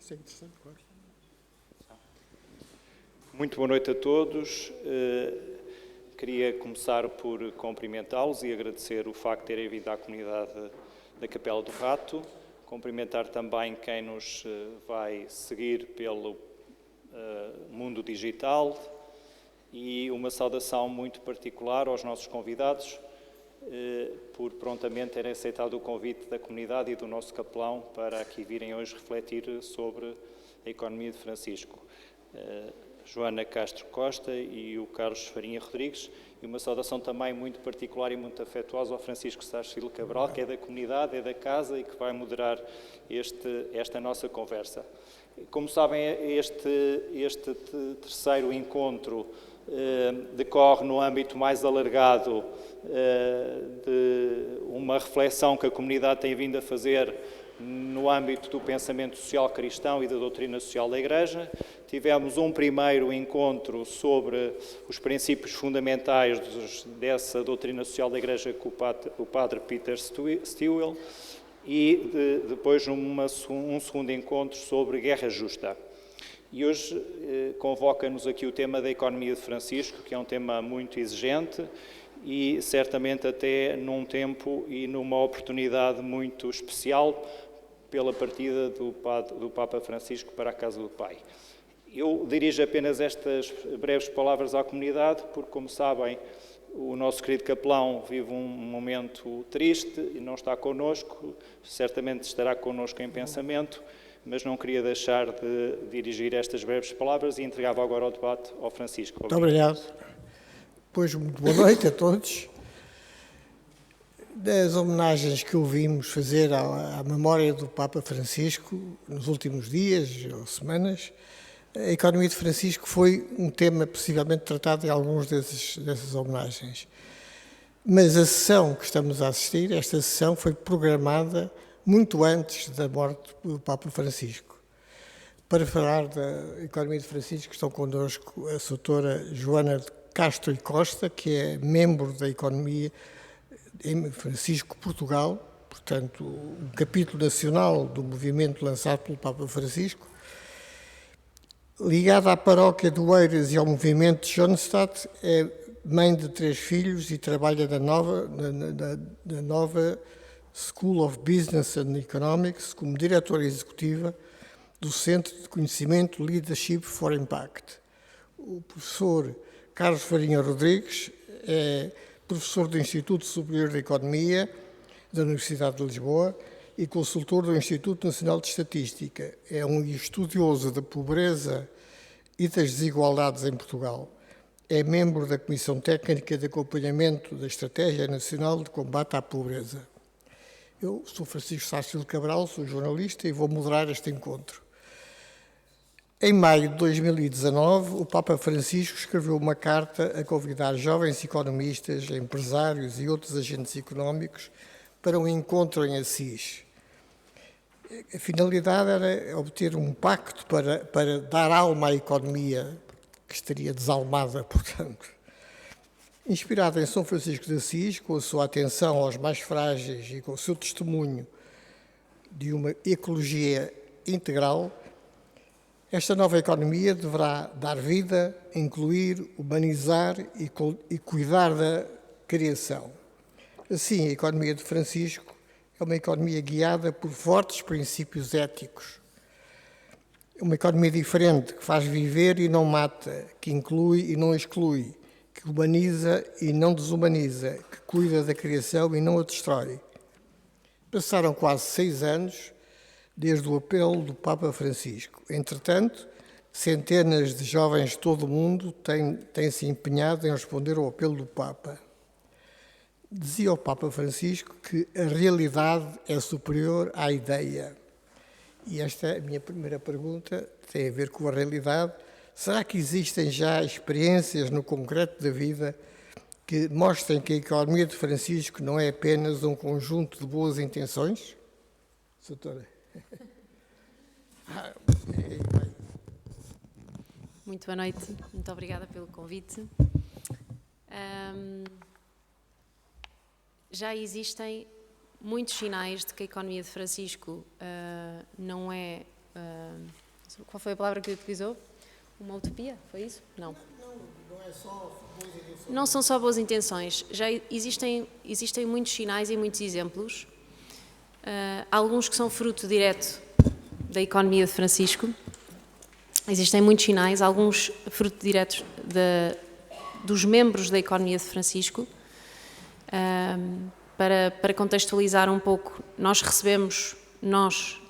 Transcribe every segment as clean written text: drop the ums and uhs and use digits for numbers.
Isso é interessante, claro. Muito boa noite a todos. Queria começar por cumprimentá-los e agradecer o facto de terem vindo à comunidade da Capela do Rato. Cumprimentar também quem nos vai seguir pelo mundo digital e uma saudação muito particular aos nossos convidados por prontamente terem aceitado o convite da comunidade e do nosso capelão para aqui virem hoje refletir sobre a economia de Francisco. Joana Castro Costa e o Carlos Farinha Rodrigues, e uma saudação também muito particular e muito afetuosa ao Francisco Sachil Cabral, que é da comunidade, é da casa e que vai moderar esta nossa conversa. Como sabem, este terceiro encontro decorre no âmbito mais alargado de uma reflexão que a comunidade tem vindo a fazer no âmbito do pensamento social cristão e da doutrina social da Igreja. Tivemos um primeiro encontro sobre os princípios fundamentais dessa doutrina social da Igreja com o padre Peter Stewell e depois um segundo encontro sobre guerra justa. E hoje convoca-nos aqui o tema da economia de Francisco, que é um tema muito exigente e certamente até num tempo e numa oportunidade muito especial pela partida do Papa Francisco para a Casa do Pai. Eu dirijo apenas estas breves palavras à comunidade, porque, como sabem, o nosso querido capelão vive um momento triste e não está connosco, certamente estará connosco em pensamento, mas não queria deixar de dirigir estas breves palavras e entregava agora o debate ao Francisco. Muito obrigado. Pois, muito boa noite a todos. Das homenagens que ouvimos fazer à memória do Papa Francisco nos últimos dias ou semanas, a economia de Francisco foi um tema possivelmente tratado em alguns dessas homenagens. Mas a sessão que estamos a assistir, esta sessão foi programada muito antes da morte do Papa Francisco. Para falar da economia de Francisco estão connosco a doutora Joana Castro e Costa, que é membro da economia em Francisco Portugal, portanto, um capítulo nacional do movimento lançado pelo Papa Francisco, ligada à paróquia do Oeiras e ao movimento de Schoenstatt, é mãe de 3 filhos e trabalha na nova School of Business and Economics como diretora executiva do Centro de Conhecimento Leadership for Impact. O professor Carlos Farinha Rodrigues é professor do Instituto Superior de Economia da Universidade de Lisboa e consultor do Instituto Nacional de Estatística. É um estudioso da pobreza e das desigualdades em Portugal. É membro da Comissão Técnica de Acompanhamento da Estratégia Nacional de Combate à Pobreza. Eu sou Francisco Sachil Cabral, sou jornalista e vou moderar este encontro. Em maio de 2019, o Papa Francisco escreveu uma carta a convidar jovens economistas, empresários e outros agentes económicos para um encontro em Assis. A finalidade era obter um pacto para dar alma à economia, que estaria desalmada, portanto. Inspirado em São Francisco de Assis, com a sua atenção aos mais frágeis e com o seu testemunho de uma ecologia integral, esta nova economia deverá dar vida, incluir, humanizar e cuidar da criação. Assim, a economia de Francisco é uma economia guiada por fortes princípios éticos. É uma economia diferente, que faz viver e não mata, que inclui e não exclui, que humaniza e não desumaniza, que cuida da criação e não a destrói. Passaram quase 6 anos desde o apelo do Papa Francisco. Entretanto, centenas de jovens de todo o mundo têm-se empenhado em responder ao apelo do Papa. Dizia o Papa Francisco que a realidade é superior à ideia. E esta é a minha primeira pergunta, tem a ver com a realidade. Será que existem já experiências no concreto da vida que mostrem que a economia de Francisco não é apenas um conjunto de boas intenções? Doutora. Muito boa noite, muito obrigada pelo convite. Já existem muitos sinais de que a economia de Francisco não é qual foi a palavra que utilizou? Uma utopia? Foi isso? Não. Não é só boas intenções. Não são só boas intenções. Já existem muitos sinais e muitos exemplos. Alguns que são fruto direto da economia de Francisco. Existem muitos sinais, alguns fruto diretos dos membros da economia de Francisco. Para contextualizar um pouco, nós recebemos,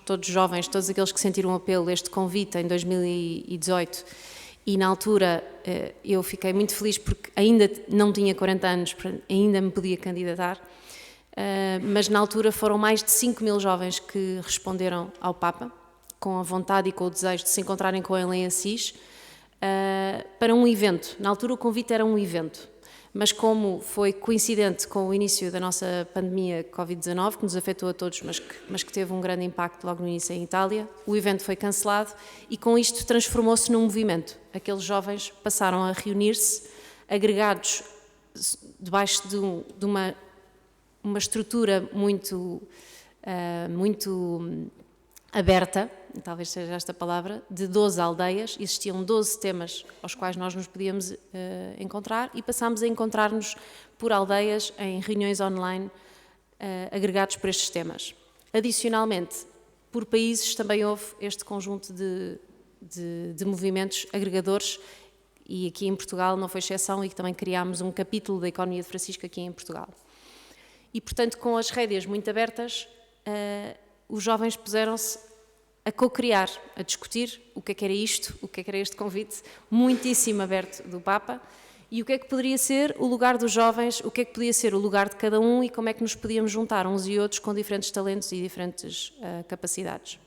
todos jovens, todos aqueles que sentiram o apelo, este convite em 2018, e na altura eu fiquei muito feliz porque ainda não tinha 40 anos, ainda me podia candidatar, mas na altura foram mais de 5.000 jovens que responderam ao Papa, com a vontade e com o desejo de se encontrarem com ele em Assis, para um evento. Na altura o convite era um evento, mas como foi coincidente com o início da nossa pandemia Covid-19, que nos afetou a todos, mas que teve um grande impacto logo no início em Itália, o evento foi cancelado e com isto transformou-se num movimento. Aqueles jovens passaram a reunir-se, agregados debaixo de uma estrutura muito aberta, talvez seja esta palavra, de 12 aldeias. Existiam 12 temas aos quais nós nos podíamos encontrar e passámos a encontrar-nos por aldeias em reuniões online agregados por estes temas. Adicionalmente, por países também houve este conjunto de movimentos agregadores e aqui em Portugal não foi exceção e que também criámos um capítulo da economia de Francisco aqui em Portugal. E, portanto, com as rédeas muito abertas, os jovens puseram-se a co-criar, a discutir o que era isto, o que era este convite, muitíssimo aberto do Papa, e o que é que poderia ser o lugar dos jovens, o que é que podia ser o lugar de cada um e como é que nos podíamos juntar uns e outros com diferentes talentos e diferentes capacidades.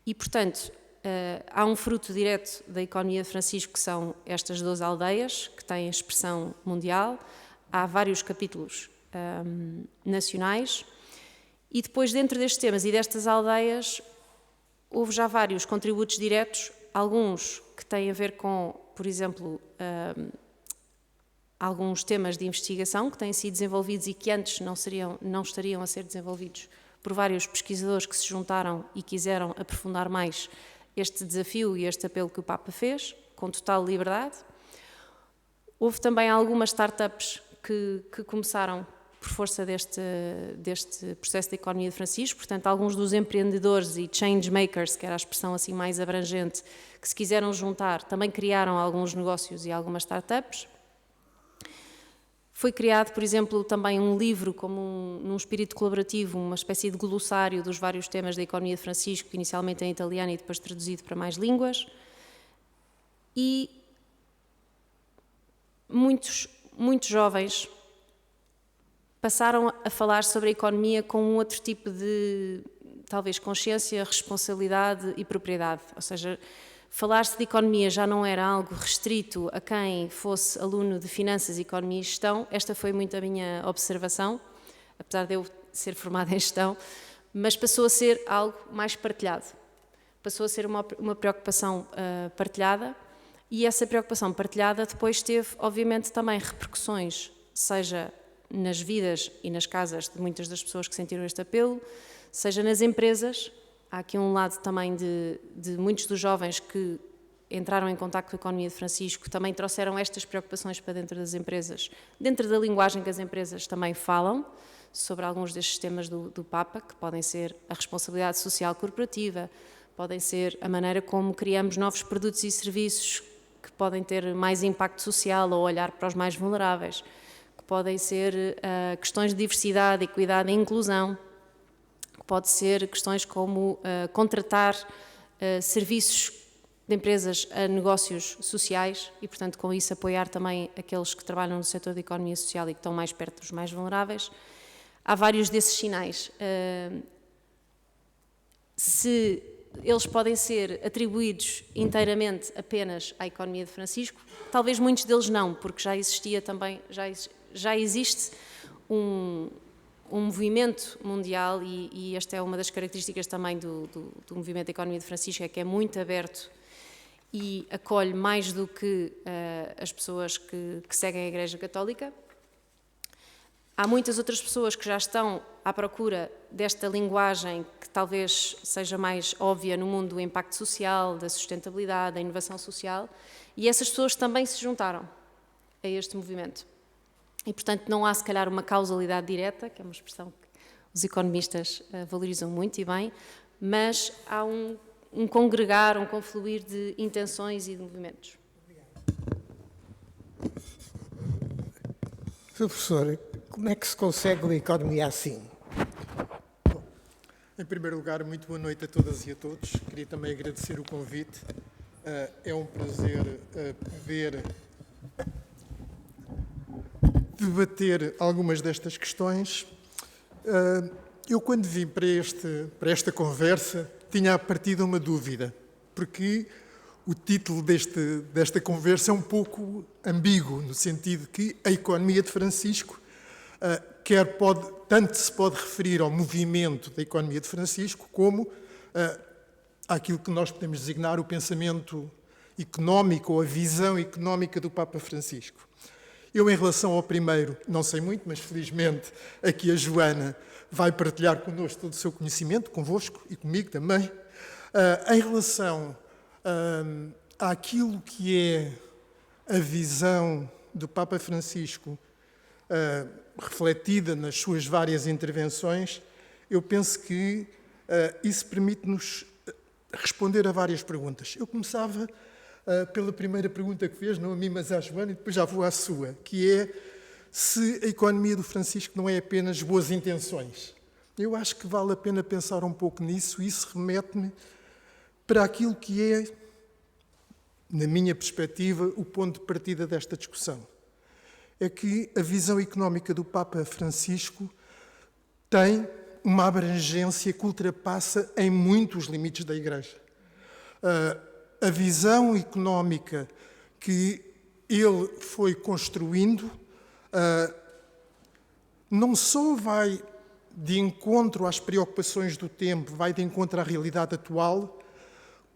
E, portanto, há um fruto direto da economia de Francisco, que são estas 12 aldeias, que têm expressão mundial. Há vários capítulos nacionais. E depois, dentro destes temas e destas aldeias, houve já vários contributos diretos, alguns que têm a ver com, por exemplo, alguns temas de investigação que têm sido desenvolvidos e que antes não estariam a ser desenvolvidos por vários pesquisadores que se juntaram e quiseram aprofundar mais este desafio e este apelo que o Papa fez, com total liberdade. Houve também algumas startups que começaram por força deste processo de economia de Francisco, portanto, alguns dos empreendedores e change makers, que era a expressão assim mais abrangente, que se quiseram juntar, também criaram alguns negócios e algumas startups. Foi criado, por exemplo, também um livro, como num espírito colaborativo, uma espécie de glossário dos vários temas da economia de Francisco, inicialmente em italiano e depois traduzido para mais línguas. E muitos jovens passaram a falar sobre a economia com um outro tipo de, talvez, consciência, responsabilidade e propriedade. Ou seja, falar-se de economia já não era algo restrito a quem fosse aluno de Finanças, Economia e Gestão. Esta foi muito a minha observação, apesar de eu ser formada em Gestão, mas passou a ser algo mais partilhado. Passou a ser uma preocupação partilhada, e essa preocupação partilhada depois teve, obviamente, também repercussões, seja nas vidas e nas casas de muitas das pessoas que sentiram este apelo, seja nas empresas. Há aqui um lado também de muitos dos jovens que entraram em contacto com a economia de Francisco, também trouxeram estas preocupações para dentro das empresas, dentro da linguagem que as empresas também falam, sobre alguns destes temas do Papa, que podem ser a responsabilidade social corporativa, podem ser a maneira como criamos novos produtos e serviços que podem ter mais impacto social ou olhar para os mais vulneráveis, podem ser questões de diversidade, equidade e inclusão, pode ser questões como contratar serviços de empresas a negócios sociais e, portanto, com isso apoiar também aqueles que trabalham no setor da economia social e que estão mais perto dos mais vulneráveis. Há vários desses sinais. Se eles podem ser atribuídos inteiramente apenas à economia de Francisco, talvez muitos deles não, porque já existia também, já existe um movimento mundial e esta é uma das características também do movimento da economia de Francisco, é que é muito aberto e acolhe mais do que as pessoas que seguem a Igreja Católica. Há muitas outras pessoas que já estão à procura desta linguagem que talvez seja mais óbvia no mundo do impacto social, da sustentabilidade, da inovação social, e essas pessoas também se juntaram a este movimento. E, portanto, não há, se calhar, uma causalidade direta, que é uma expressão que os economistas valorizam muito e bem, mas há um congregar, um confluir de intenções e de movimentos. Sr. Professor, como é que se consegue uma economia assim? Em primeiro lugar, muito boa noite a todas e a todos. Queria também agradecer o convite. É um prazer poder debater algumas destas questões. Eu, quando vim para esta conversa, tinha a partida uma dúvida, porque o título desta conversa é um pouco ambíguo, no sentido que a economia de Francisco tanto se pode referir ao movimento da economia de Francisco como àquilo que nós podemos designar o pensamento económico ou a visão económica do Papa Francisco. Eu, em relação ao primeiro, não sei muito, mas felizmente aqui a Joana vai partilhar connosco todo o seu conhecimento, convosco e comigo também. Em relação àquilo que é a visão do Papa Francisco refletida nas suas várias intervenções, eu penso que isso permite-nos responder a várias perguntas. Eu começava pela primeira pergunta que fez, não a mim, mas à Joana, e depois já vou à sua, que é se a economia do Francisco não é apenas boas intenções. Eu acho que vale a pena pensar um pouco nisso, e isso remete-me para aquilo que é, na minha perspectiva, o ponto de partida desta discussão. É que a visão económica do Papa Francisco tem uma abrangência que ultrapassa em muitos limites da Igreja. A visão económica que ele foi construindo não só vai de encontro às preocupações do tempo, vai de encontro à realidade atual,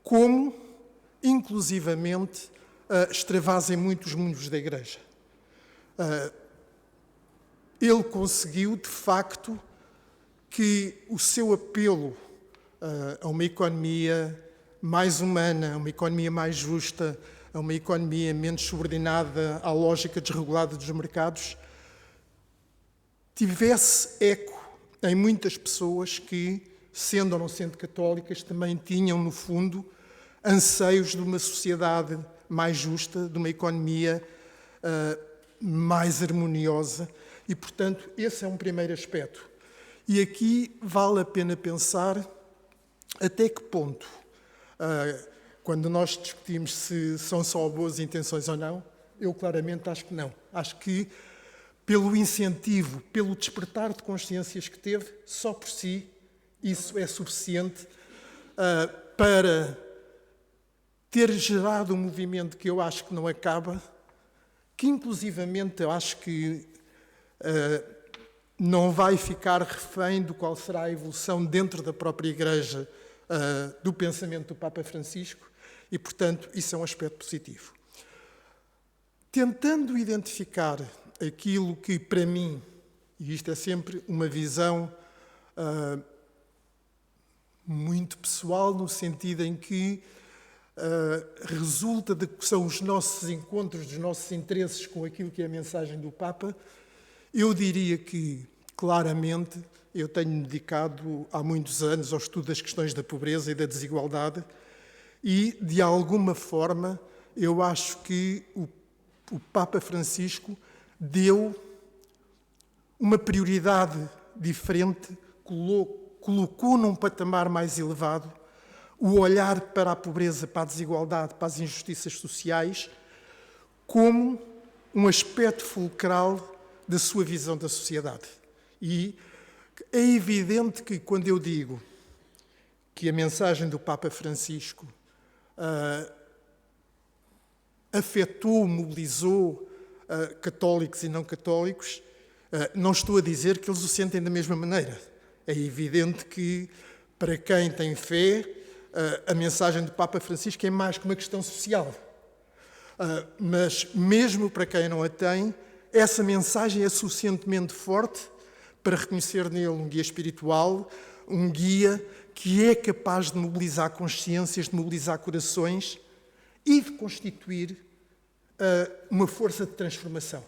como, inclusivamente, extravasa em muitos mundos da Igreja. Ele conseguiu, de facto, que o seu apelo a uma economia mais humana, a uma economia mais justa, a uma economia menos subordinada à lógica desregulada dos mercados, tivesse eco em muitas pessoas que, sendo ou não sendo católicas, também tinham, no fundo, anseios de uma sociedade mais justa, de uma economia mais harmoniosa. E, portanto, esse é um primeiro aspecto. E aqui vale a pena pensar até que ponto, quando nós discutimos se são só boas intenções ou não, eu claramente acho que não. Acho que, pelo incentivo, pelo despertar de consciências que teve, só por si, isso é suficiente para ter gerado um movimento que eu acho que não acaba, que inclusivamente eu acho que não vai ficar refém do qual será a evolução dentro da própria Igreja do pensamento do Papa Francisco e, portanto, isso é um aspecto positivo. Tentando identificar aquilo que, para mim, e isto é sempre uma visão muito pessoal, no sentido em que resulta de que são os nossos encontros, dos nossos interesses com aquilo que é a mensagem do Papa, eu diria que, claramente, eu tenho-me dedicado há muitos anos ao estudo das questões da pobreza e da desigualdade e, de alguma forma, eu acho que o Papa Francisco deu uma prioridade diferente, colocou num patamar mais elevado o olhar para a pobreza, para a desigualdade, para as injustiças sociais, como um aspecto fulcral da sua visão da sociedade. E é evidente que, quando eu digo que a mensagem do Papa Francisco afetou, mobilizou católicos e não católicos, não estou a dizer que eles o sentem da mesma maneira. É evidente que, para quem tem fé, a mensagem do Papa Francisco é mais que uma questão social. Mas, mesmo para quem não a tem, essa mensagem é suficientemente forte para reconhecer nele um guia espiritual, um guia que é capaz de mobilizar consciências, de mobilizar corações e de constituir uma força de transformação.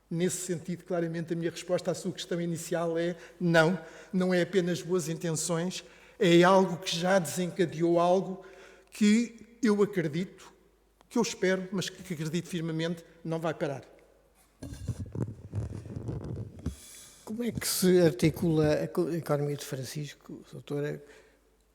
Nesse sentido, claramente, a minha resposta à sua questão inicial é não, não é apenas boas intenções, é algo que já desencadeou algo que eu acredito, que eu espero, mas que acredito firmemente, não vai parar. Como é que se articula a economia de Francisco, doutora,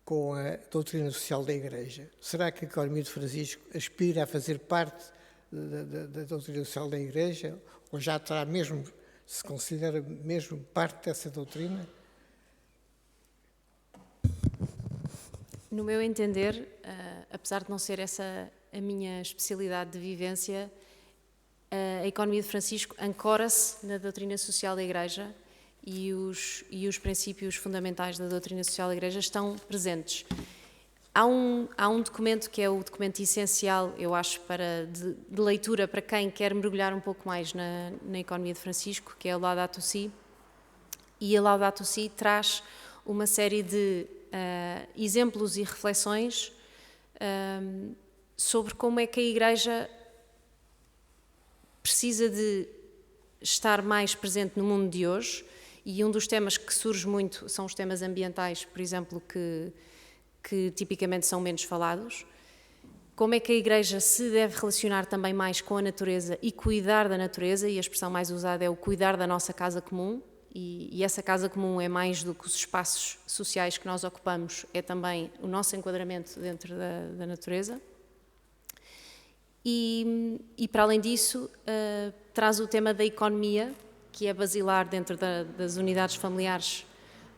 com a doutrina social da Igreja? Será que a economia de Francisco aspira a fazer parte da doutrina social da Igreja? Ou já terá mesmo, se considera mesmo parte dessa doutrina? No meu entender, apesar de não ser essa a minha especialidade de vivência, a economia de Francisco ancora-se na doutrina social da Igreja e os princípios fundamentais da doutrina social da Igreja estão presentes. Há um documento que é o documento essencial, eu acho, de leitura para quem quer mergulhar um pouco mais na economia de Francisco, que é a Laudato Si. E a Laudato Si traz uma série de exemplos e reflexões sobre como é que a Igreja precisa de estar mais presente no mundo de hoje. E um dos temas que surge muito são os temas ambientais, por exemplo, que tipicamente são menos falados. Como é que a Igreja se deve relacionar também mais com a natureza e cuidar da natureza, e a expressão mais usada é o cuidar da nossa casa comum, e essa casa comum é mais do que os espaços sociais que nós ocupamos, é também o nosso enquadramento dentro da natureza. E para além disso, traz o tema da economia, que é basilar dentro das unidades familiares.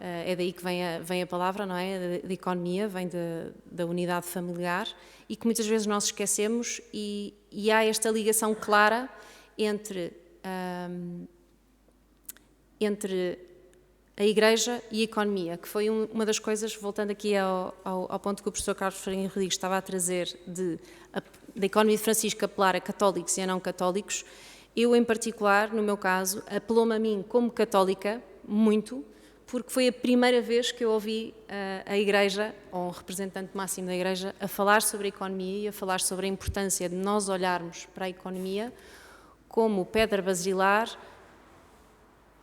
É daí que vem a palavra, não é? Da economia, vem da unidade familiar, e que muitas vezes nós esquecemos, e há esta ligação clara entre a Igreja e a economia, que foi uma das coisas, voltando aqui ao ponto que o professor Carlos Farinha Rodrigues estava a trazer, da economia de Francisco apelar a católicos e a não católicos. Eu, em particular, no meu caso, apelou-me a mim como católica, muito, porque foi a primeira vez que eu ouvi a Igreja, ou um representante máximo da Igreja, a falar sobre a economia e a falar sobre a importância de nós olharmos para a economia como pedra basilar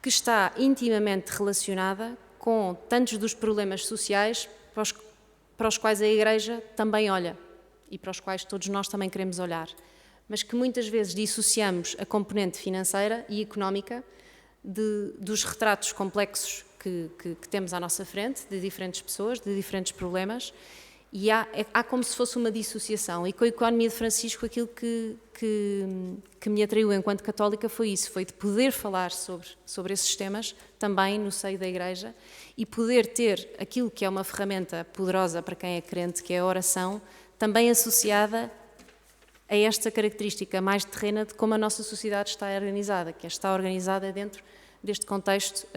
que está intimamente relacionada com tantos dos problemas sociais para os quais a Igreja também olha e para os quais todos nós também queremos olhar, mas que muitas vezes dissociamos a componente financeira e económica dos retratos complexos que temos à nossa frente, de diferentes pessoas, de diferentes problemas, e há como se fosse uma dissociação. E com a economia de Francisco, aquilo que me atraiu enquanto católica foi isso, foi de poder falar sobre esses temas também no seio da Igreja e poder ter aquilo que é uma ferramenta poderosa para quem é crente, que é a oração, também associada a esta característica mais terrena de como a nossa sociedade está organizada, que está organizada dentro deste contexto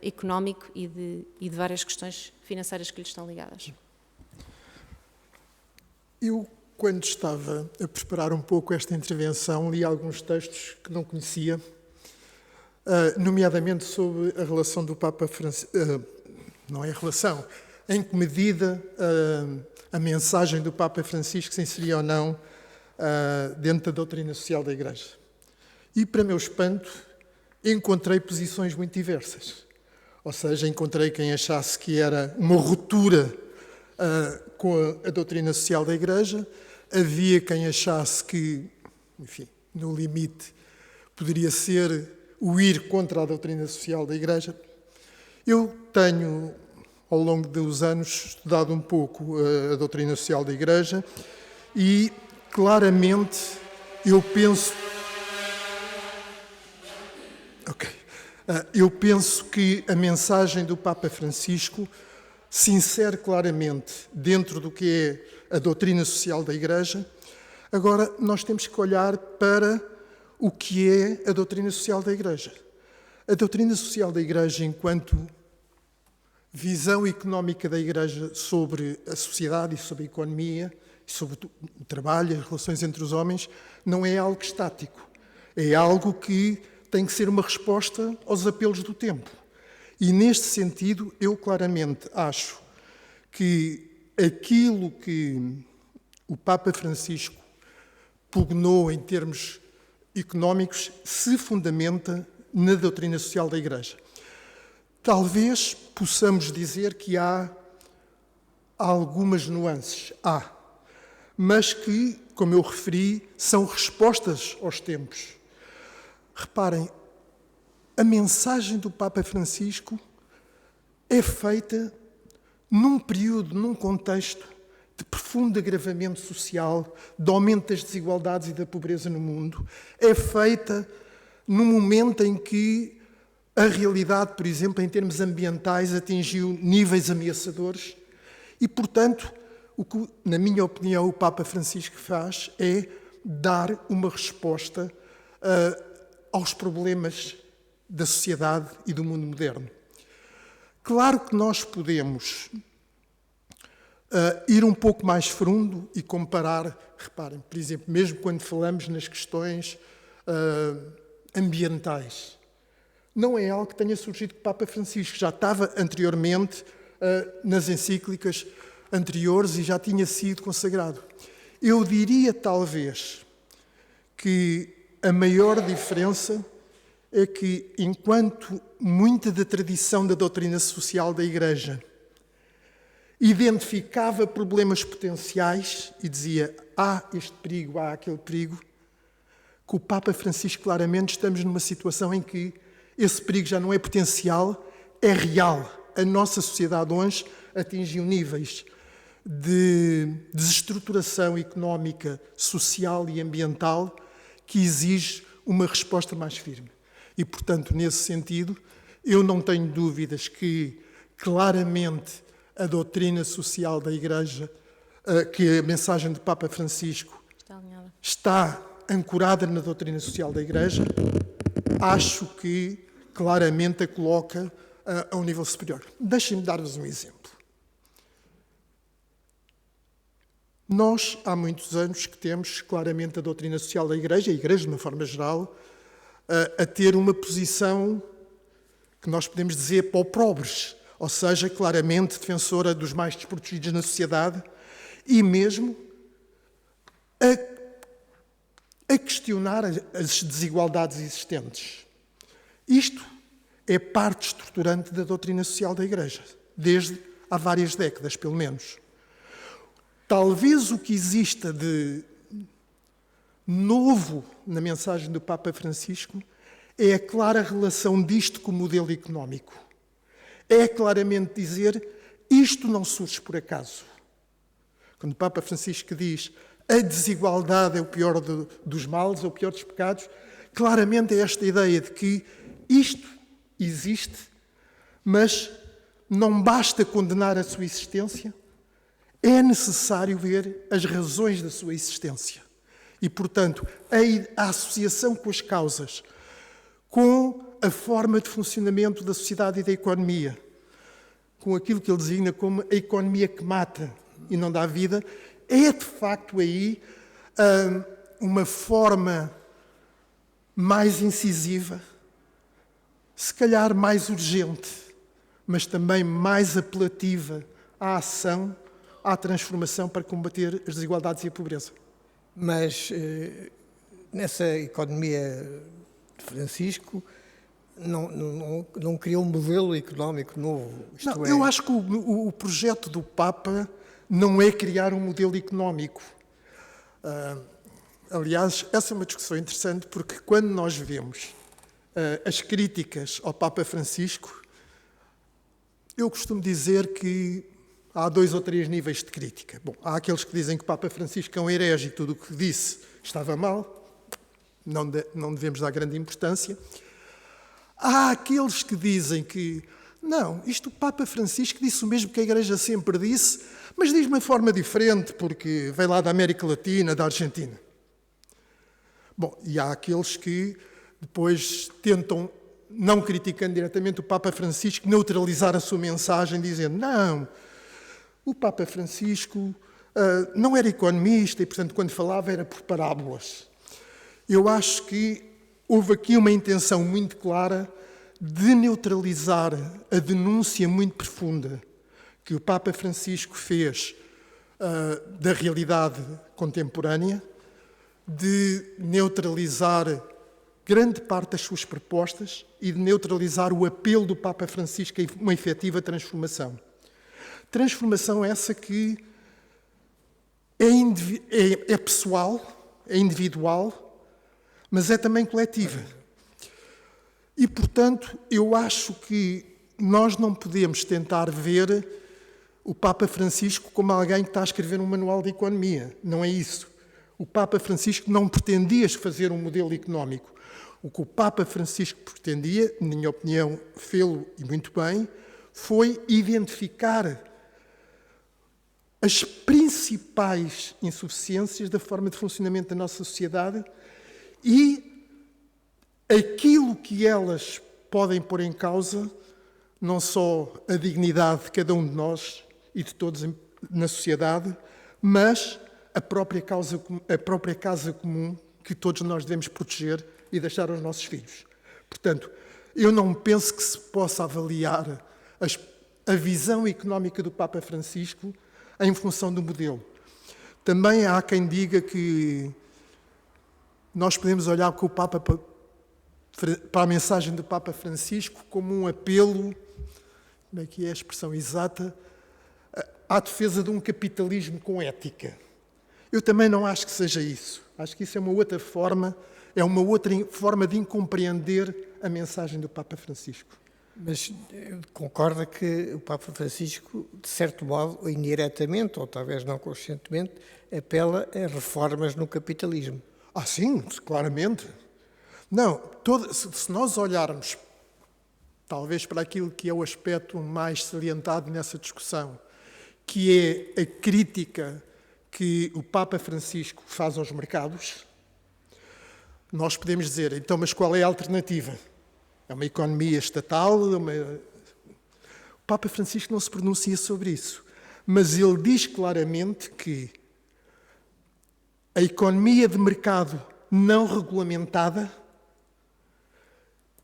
económico e de várias questões financeiras que lhe estão ligadas. Eu, quando estava a preparar um pouco esta intervenção, li alguns textos que não conhecia, nomeadamente sobre a relação do Papa Francisco, não é a relação, em que medida a mensagem do Papa Francisco se inseria ou não dentro da doutrina social da Igreja. E, para meu espanto, encontrei posições muito diversas. Ou seja, encontrei quem achasse que era uma ruptura com a doutrina social da Igreja, havia quem achasse que, enfim, no limite, poderia ser o ir contra a doutrina social da Igreja. Eu tenho, ao longo dos anos, estudado um pouco a doutrina social da Igreja e, claramente, eu penso que a mensagem do Papa Francisco se insere claramente dentro do que é a doutrina social da Igreja. Agora, nós temos que olhar para o que é a doutrina social da Igreja. A doutrina social da Igreja, enquanto visão económica da Igreja sobre a sociedade e sobre a economia, e sobre o trabalho, as relações entre os homens, não é algo estático. É algo que tem que ser uma resposta aos apelos do tempo. E, neste sentido, eu claramente acho que aquilo que o Papa Francisco pugnou em termos económicos se fundamenta na doutrina social da Igreja. Talvez possamos dizer que há algumas nuances, mas que, como eu referi, são respostas aos tempos. Reparem, a mensagem do Papa Francisco é feita num período, num contexto de profundo agravamento social, de aumento das desigualdades e da pobreza no mundo. É feita num momento em que a realidade, por exemplo, em termos ambientais, atingiu níveis ameaçadores e, portanto, o que, na minha opinião, o Papa Francisco faz é dar uma resposta aos problemas da sociedade e do mundo moderno. Claro que nós podemos ir um pouco mais fundo e comparar, reparem, por exemplo, mesmo quando falamos nas questões ambientais, não é algo que tenha surgido com o Papa Francisco, já estava anteriormente nas encíclicas anteriores e já tinha sido consagrado. Eu diria, talvez, que a maior diferença é que, enquanto muita da tradição da doutrina social da Igreja identificava problemas potenciais e dizia há este perigo, há aquele perigo, com o Papa Francisco, claramente, estamos numa situação em que esse perigo já não é potencial, é real. A nossa sociedade hoje atingiu níveis de desestruturação económica, social e ambiental que exige uma resposta mais firme. E, portanto, nesse sentido, eu não tenho dúvidas que, claramente, a doutrina social da Igreja, que a mensagem do Papa Francisco está ancorada na doutrina social da Igreja, acho que claramente a coloca a um nível superior. Deixem-me dar-vos um exemplo. Nós, há muitos anos, que temos claramente a doutrina social da Igreja, a Igreja, de uma forma geral, a ter uma posição que nós podemos dizer pó-pobres, ou seja, claramente defensora dos mais desprotegidos na sociedade e mesmo a questionar as desigualdades existentes. Isto é parte estruturante da doutrina social da Igreja, desde há várias décadas, pelo menos. Talvez o que exista de novo na mensagem do Papa Francisco é a clara relação disto com o modelo económico. É claramente dizer, isto não surge por acaso. Quando o Papa Francisco diz a desigualdade é o pior dos males, é o pior dos pecados, claramente é esta ideia de que isto existe, mas não basta condenar a sua existência, é necessário ver as razões da sua existência. E, portanto, a associação com as causas, com a forma de funcionamento da sociedade e da economia, com aquilo que ele designa como a economia que mata e não dá vida, é de facto aí uma forma mais incisiva, se calhar mais urgente, mas também mais apelativa à ação, à transformação para combater as desigualdades e a pobreza. Mas nessa economia de Francisco não criou um modelo económico novo. Eu acho que o projeto do Papa não é criar um modelo económico. Aliás, essa é uma discussão interessante porque quando nós vemos as críticas ao Papa Francisco, eu costumo dizer que há 2 ou 3 níveis de crítica. Bom, há aqueles que dizem que o Papa Francisco é um herege e tudo o que disse estava mal, não devemos dar grande importância. Há aqueles que dizem que, não, isto o Papa Francisco disse o mesmo que a Igreja sempre disse, mas diz de uma forma diferente, porque veio lá da América Latina, da Argentina. Bom, e há aqueles que depois tentam, não criticando diretamente o Papa Francisco, neutralizar a sua mensagem, dizendo, não, o Papa Francisco não era economista e, portanto, quando falava era por parábolas. Eu acho que houve aqui uma intenção muito clara de neutralizar a denúncia muito profunda que o Papa Francisco fez da realidade contemporânea, de neutralizar grande parte das suas propostas e de neutralizar o apelo do Papa Francisco a uma efetiva transformação. Transformação essa que é pessoal, é individual, mas é também coletiva. E, portanto, eu acho que nós não podemos tentar ver o Papa Francisco como alguém que está a escrever um manual de economia. Não é isso. O Papa Francisco não pretendia fazer um modelo económico. O que o Papa Francisco pretendia, na minha opinião, fê-lo e muito bem, foi identificar as principais insuficiências da forma de funcionamento da nossa sociedade e aquilo que elas podem pôr em causa, não só a dignidade de cada um de nós e de todos na sociedade, mas a própria casa comum que todos nós devemos proteger e deixar aos nossos filhos. Portanto, eu não penso que se possa avaliar a visão económica do Papa Francisco em função do modelo. Também há quem diga que nós podemos olhar para a mensagem do Papa Francisco como um apelo, como é que é a expressão exata, à defesa de um capitalismo com ética. Eu também não acho que seja isso. Acho que isso é uma outra forma de compreender a mensagem do Papa Francisco. Mas concorda que o Papa Francisco, de certo modo, ou indiretamente, ou talvez não conscientemente, apela a reformas no capitalismo? Sim, claramente. Não, se nós olharmos, talvez para aquilo que é o aspecto mais salientado nessa discussão, que é a crítica que o Papa Francisco faz aos mercados, nós podemos dizer, então, mas qual é a alternativa? É uma economia estatal? O Papa Francisco não se pronuncia sobre isso, mas ele diz claramente que a economia de mercado não regulamentada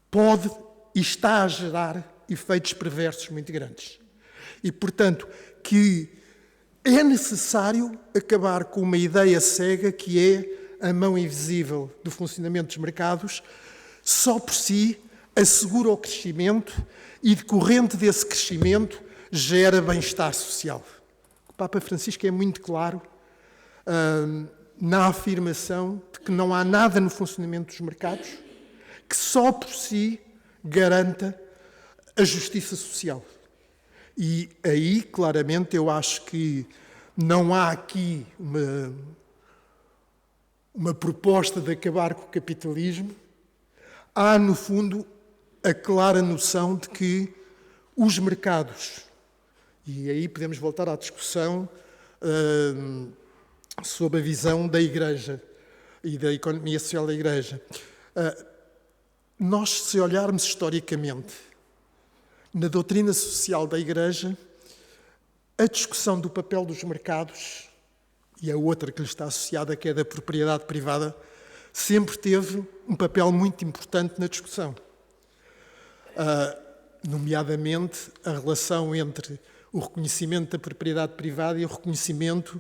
pode e está a gerar efeitos perversos muito grandes. E, portanto, que é necessário acabar com uma ideia cega que é a mão invisível do funcionamento dos mercados, só por si assegura o crescimento e, decorrente desse crescimento, gera bem-estar social. O Papa Francisco é muito claro na afirmação de que não há nada no funcionamento dos mercados que só por si garanta a justiça social. E aí, claramente, eu acho que não há aqui uma proposta de acabar com o capitalismo. Há, no fundo, a clara noção de que os mercados, e aí podemos voltar à discussão sobre a visão da Igreja e da economia social da Igreja. Nós, se olharmos historicamente na doutrina social da Igreja, a discussão do papel dos mercados e a outra que lhe está associada, que é da propriedade privada, sempre teve um papel muito importante na discussão. Nomeadamente, a relação entre o reconhecimento da propriedade privada e o reconhecimento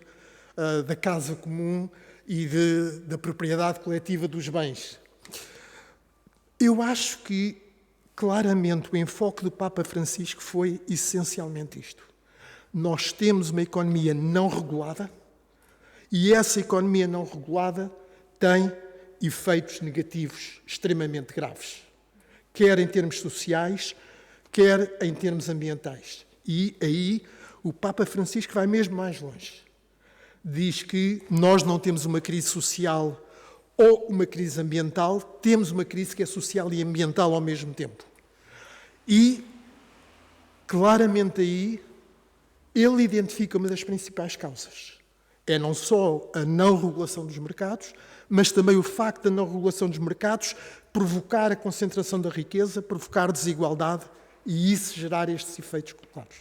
da casa comum e da propriedade coletiva dos bens. Eu acho que, claramente, o enfoque do Papa Francisco foi essencialmente isto. Nós temos uma economia não regulada e essa economia não regulada tem efeitos negativos extremamente graves, quer em termos sociais, quer em termos ambientais. E aí o Papa Francisco vai mesmo mais longe. Diz que nós não temos uma crise social ou uma crise ambiental, temos uma crise que é social e ambiental ao mesmo tempo. E, claramente aí, ele identifica uma das principais causas. É não só a não regulação dos mercados, mas também o facto da não regulação dos mercados provocar a concentração da riqueza, provocar desigualdade e isso gerar estes efeitos claros.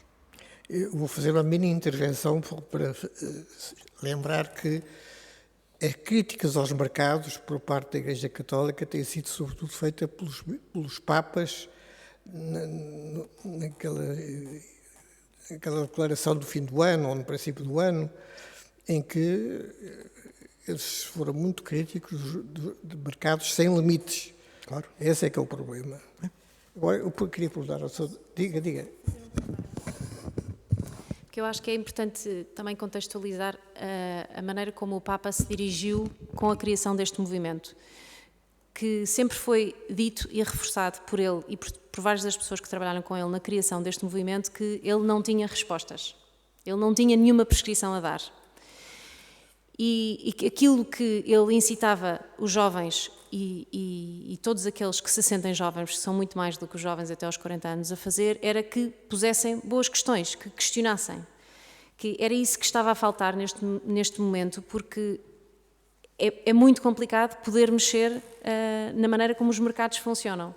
Eu vou fazer uma mini intervenção para lembrar que as críticas aos mercados por parte da Igreja Católica têm sido sobretudo feitas pelos Papas naquela declaração do fim do ano ou no princípio do ano, em que eles foram muito críticos de mercados sem limites. Claro. Esse é que é o problema. Agora, eu queria perguntar ao senhor... Diga. Que eu acho que é importante também contextualizar a maneira como o Papa se dirigiu com a criação deste movimento, que sempre foi dito e reforçado por ele e por várias das pessoas que trabalharam com ele na criação deste movimento, que ele não tinha respostas, ele não tinha nenhuma prescrição a dar. E aquilo que ele incitava os jovens e todos aqueles que se sentem jovens, que são muito mais do que os jovens até aos 40 anos, a fazer, era que pusessem boas questões, que questionassem. Que era isso que estava a faltar neste momento, porque é muito complicado poder mexer na maneira como os mercados funcionam.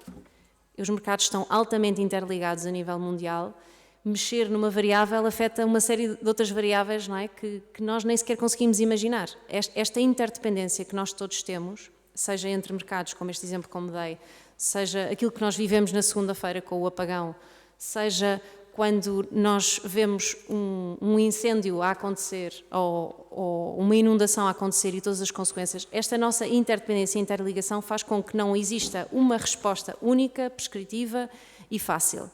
Os mercados estão altamente interligados a nível mundial. Mexer numa variável afeta uma série de outras variáveis, não é? que nós nem sequer conseguimos imaginar. Esta interdependência que nós todos temos, seja entre mercados, como este exemplo que eu me dei, seja aquilo que nós vivemos na segunda-feira com o apagão, seja quando nós vemos um incêndio a acontecer ou uma inundação a acontecer e todas as consequências, esta nossa interdependência e interligação faz com que não exista uma resposta única, prescritiva e fácil.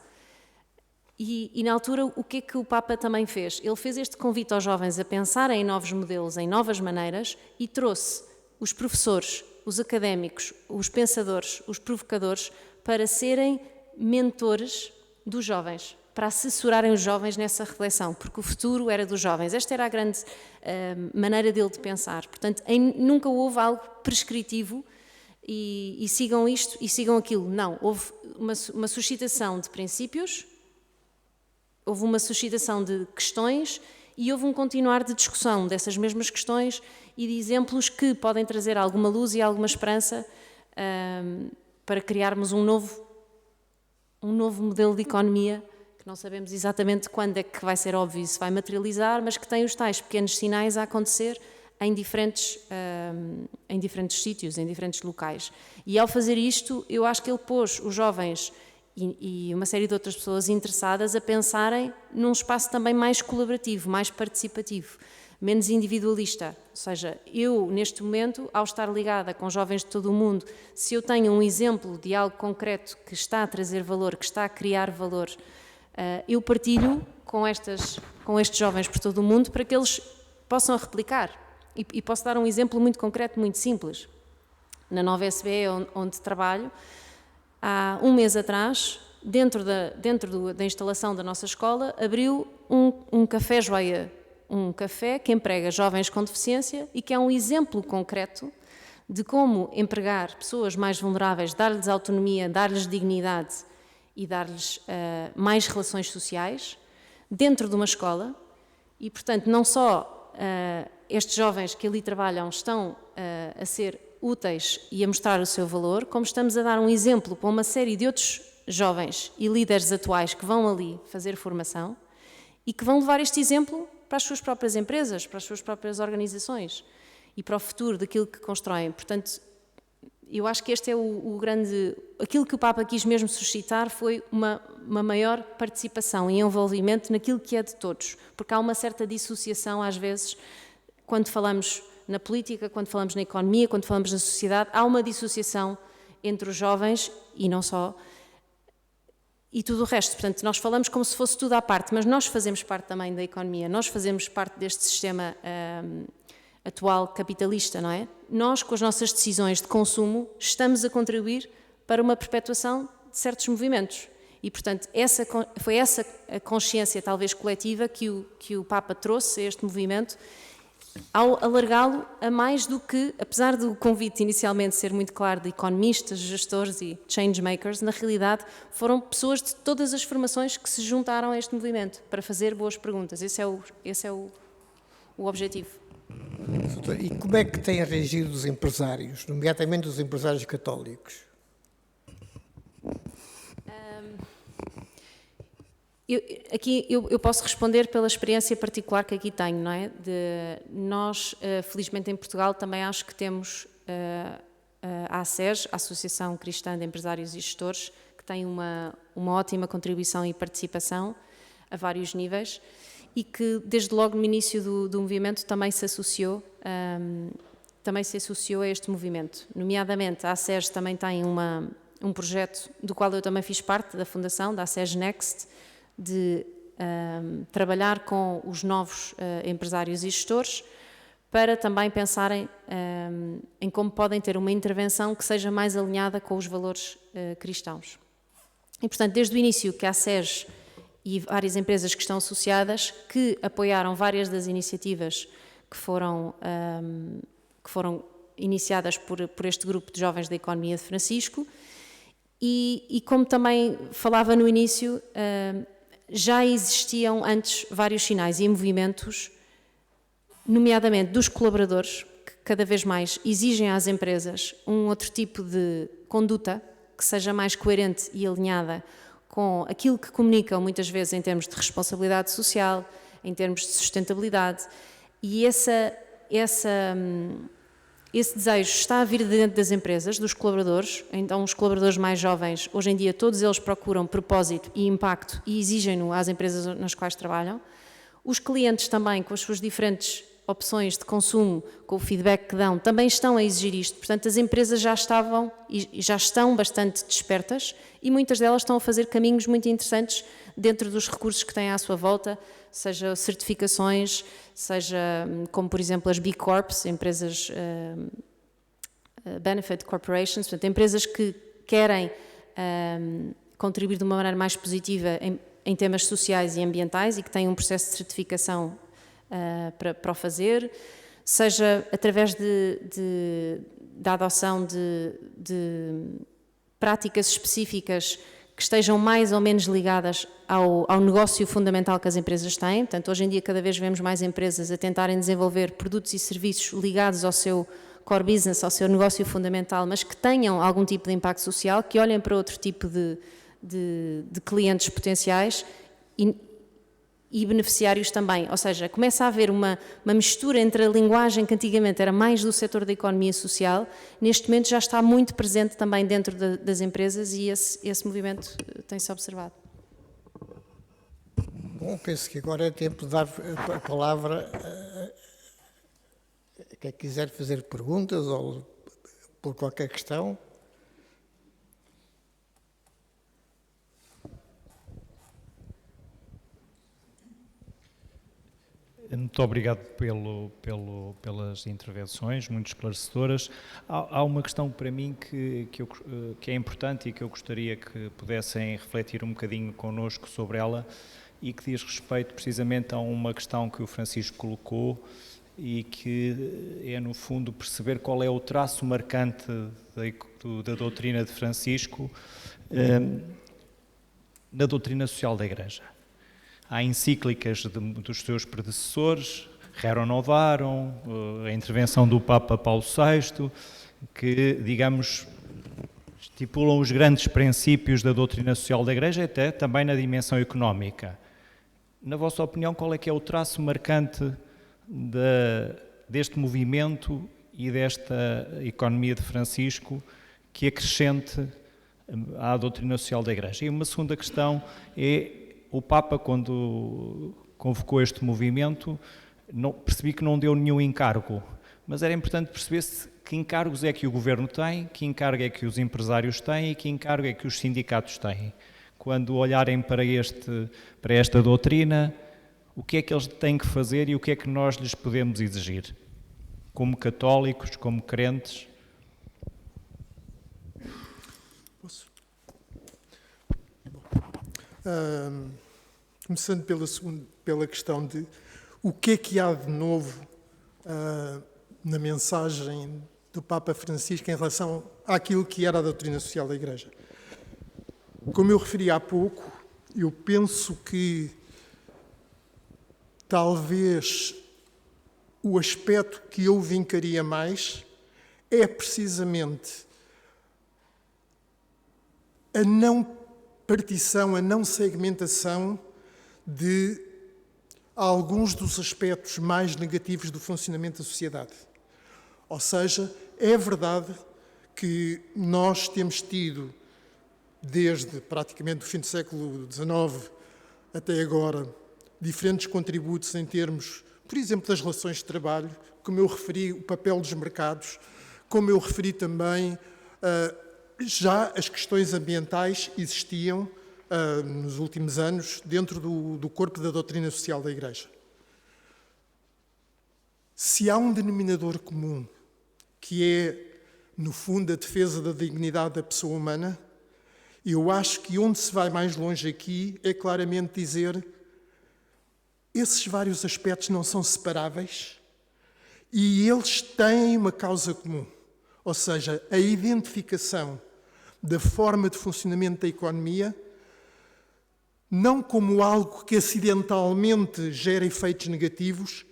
E na altura, o que é que o Papa também fez? Ele fez este convite aos jovens a pensarem em novos modelos, em novas maneiras, e trouxe os professores, os académicos, os pensadores, os provocadores, para serem mentores dos jovens, para assessorarem os jovens nessa reflexão, porque o futuro era dos jovens. Esta era a grande maneira dele de pensar. Portanto, nunca houve algo prescritivo e sigam isto e sigam aquilo. Não, houve uma suscitação de princípios, houve uma suscitação de questões e houve um continuar de discussão dessas mesmas questões e de exemplos que podem trazer alguma luz e alguma esperança para criarmos um novo modelo de economia, que não sabemos exatamente quando é que vai ser óbvio e se vai materializar, mas que tem os tais pequenos sinais a acontecer em diferentes sítios, em diferentes locais. E ao fazer isto, eu acho que ele pôs os jovens e uma série de outras pessoas interessadas a pensarem num espaço também mais colaborativo, mais participativo, menos individualista. Ou seja, eu, neste momento, ao estar ligada com jovens de todo o mundo, se eu tenho um exemplo de algo concreto que está a trazer valor, que está a criar valor, eu partilho com estes jovens por todo o mundo para que eles possam replicar. E posso dar um exemplo muito concreto, muito simples. Na Nova SBE, onde trabalho, há um mês atrás, dentro da instalação da nossa escola, abriu um café joia, um café que emprega jovens com deficiência e que é um exemplo concreto de como empregar pessoas mais vulneráveis, dar-lhes autonomia, dar-lhes dignidade e dar-lhes mais relações sociais dentro de uma escola. E, portanto, não só estes jovens que ali trabalham estão a ser úteis e a mostrar o seu valor, como estamos a dar um exemplo para uma série de outros jovens e líderes atuais que vão ali fazer formação e que vão levar este exemplo para as suas próprias empresas, para as suas próprias organizações e para o futuro daquilo que constroem. Portanto, eu acho que este é o grande... Aquilo que o Papa quis mesmo suscitar foi uma maior participação e envolvimento naquilo que é de todos, porque há uma certa dissociação às vezes quando falamos na política, quando falamos na economia, quando falamos na sociedade, há uma dissociação entre os jovens e não só, e tudo o resto. Portanto, nós falamos como se fosse tudo à parte, mas nós fazemos parte também da economia, nós fazemos parte deste sistema atual capitalista, não é? Nós, com as nossas decisões de consumo, estamos a contribuir para uma perpetuação de certos movimentos. E, portanto, foi essa a consciência, talvez coletiva, que o Papa trouxe a este movimento, ao alargá-lo a mais do que, apesar do convite inicialmente ser muito claro de economistas, gestores e changemakers, na realidade foram pessoas de todas as formações que se juntaram a este movimento para fazer boas perguntas. Esse é o objetivo. E como é que têm reagido os empresários, nomeadamente os empresários católicos? Eu posso responder pela experiência particular que aqui tenho, não é? Nós, felizmente em Portugal, também acho que temos a ACES, a Associação Cristã de Empresários e Gestores, que tem uma ótima contribuição e participação a vários níveis e que desde logo no início do movimento também se associou a este movimento. Nomeadamente, a ACES também tem um projeto do qual eu também fiz parte, da fundação, da ACES Next, de trabalhar com os novos empresários e gestores para também pensarem em como podem ter uma intervenção que seja mais alinhada com os valores cristãos. E, portanto, desde o início que a ACES e várias empresas que estão associadas, que apoiaram várias das iniciativas que foram iniciadas por este grupo de jovens da economia de Francisco, e como também falava no início, já existiam antes vários sinais e movimentos, nomeadamente dos colaboradores, que cada vez mais exigem às empresas um outro tipo de conduta que seja mais coerente e alinhada com aquilo que comunicam muitas vezes em termos de responsabilidade social, em termos de sustentabilidade, e esse desejo está a vir de dentro das empresas, dos colaboradores. Então os colaboradores mais jovens, hoje em dia todos eles procuram propósito e impacto e exigem-no às empresas nas quais trabalham. Os clientes também, com as suas diferentes opções de consumo, com o feedback que dão, também estão a exigir isto. Portanto, as empresas já estavam e já estão bastante despertas e muitas delas estão a fazer caminhos muito interessantes dentro dos recursos que têm à sua volta, seja certificações, seja como, por exemplo, as B Corps, empresas Benefit Corporations, portanto, empresas que querem contribuir de uma maneira mais positiva em temas sociais e ambientais e que têm um processo de certificação para o fazer, seja através da adoção de práticas específicas que estejam mais ou menos ligadas ao negócio fundamental que as empresas têm. Portanto, hoje em dia cada vez vemos mais empresas a tentarem desenvolver produtos e serviços ligados ao seu core business, ao seu negócio fundamental, mas que tenham algum tipo de impacto social, que olhem para outro tipo de clientes potenciais e beneficiários também. Ou seja, começa a haver uma mistura entre a linguagem que antigamente era mais do setor da economia social, neste momento já está muito presente também dentro das empresas e esse movimento tem-se observado. Bom, penso que agora é tempo de dar a palavra a quem quiser fazer perguntas ou por qualquer questão. Muito obrigado pelas intervenções, muito esclarecedoras. Há uma questão para mim que é importante e que eu gostaria que pudessem refletir um bocadinho connosco sobre ela e que diz respeito precisamente a uma questão que o Francisco colocou e que é, no fundo, perceber qual é o traço marcante da doutrina de Francisco na doutrina social da Igreja. Há encíclicas dos seus predecessores, Rerum Novarum, a intervenção do Papa Paulo VI, que, digamos, estipulam os grandes princípios da doutrina social da Igreja, até também na dimensão económica. Na vossa opinião, qual é que é o traço marcante deste movimento e desta economia de Francisco que acrescente à doutrina social da Igreja? E uma segunda questão é: o Papa, quando convocou este movimento, percebi que não deu nenhum encargo, mas era importante perceber-se que encargos é que o Governo tem, que encargo é que os empresários têm e que encargo é que os sindicatos têm. Quando olharem para esta doutrina, o que é que eles têm que fazer e o que é que nós lhes podemos exigir? Como católicos, como crentes? Posso? Começando pela questão de o que é que há de novo na mensagem do Papa Francisco em relação àquilo que era a doutrina social da Igreja. Como eu referi há pouco, eu penso que talvez o aspecto que eu vincaria mais é precisamente a não partição, a não segmentação de alguns dos aspectos mais negativos do funcionamento da sociedade. Ou seja, é verdade que nós temos tido, desde praticamente o fim do século XIX até agora, diferentes contributos em termos, por exemplo, das relações de trabalho, como eu referi, o papel dos mercados, como eu referi também, já as questões ambientais existiam nos últimos anos dentro do corpo da doutrina social da Igreja. Se há um denominador comum, que é, no fundo, a defesa da dignidade da pessoa humana, eu acho que onde se vai mais longe aqui é claramente dizer esses vários aspectos não são separáveis e eles têm uma causa comum, ou seja, a identificação da forma de funcionamento da economia não como algo que acidentalmente gera efeitos negativos,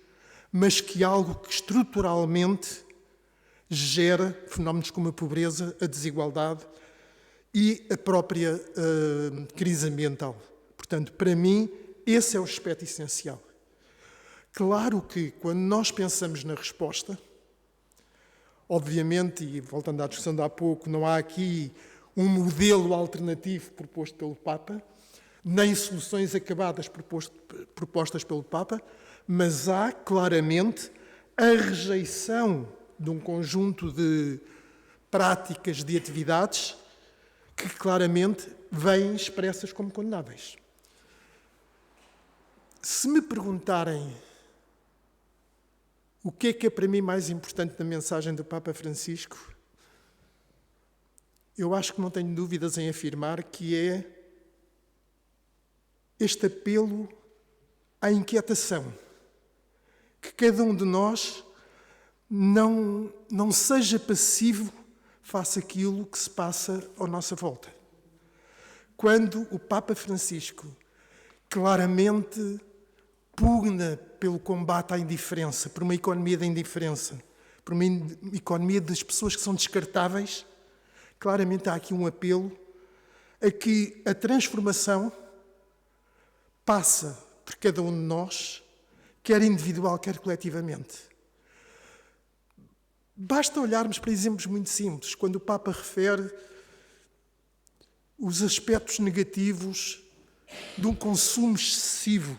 mas que algo que estruturalmente gera fenómenos como a pobreza, a desigualdade e a própria crise ambiental. Portanto, para mim, esse é o aspecto essencial. Claro que, quando nós pensamos na resposta, obviamente, e voltando à discussão de há pouco, não há aqui um modelo alternativo proposto pelo Papa, nem soluções acabadas propostas pelo Papa, mas há claramente a rejeição de um conjunto de práticas, de atividades, que claramente vêm expressas como condenáveis. Se me perguntarem o que é para mim mais importante na mensagem do Papa Francisco, eu acho que não tenho dúvidas em afirmar que é este apelo à inquietação, que cada um de nós não seja passivo face àquilo que se passa à nossa volta. Quando o Papa Francisco claramente pugna pelo combate à indiferença, por uma economia da indiferença, por uma economia das pessoas que são descartáveis, claramente há aqui um apelo a que a transformação passa por cada um de nós, quer individual, quer coletivamente. Basta olharmos para exemplos muito simples, quando o Papa refere os aspectos negativos de um consumo excessivo.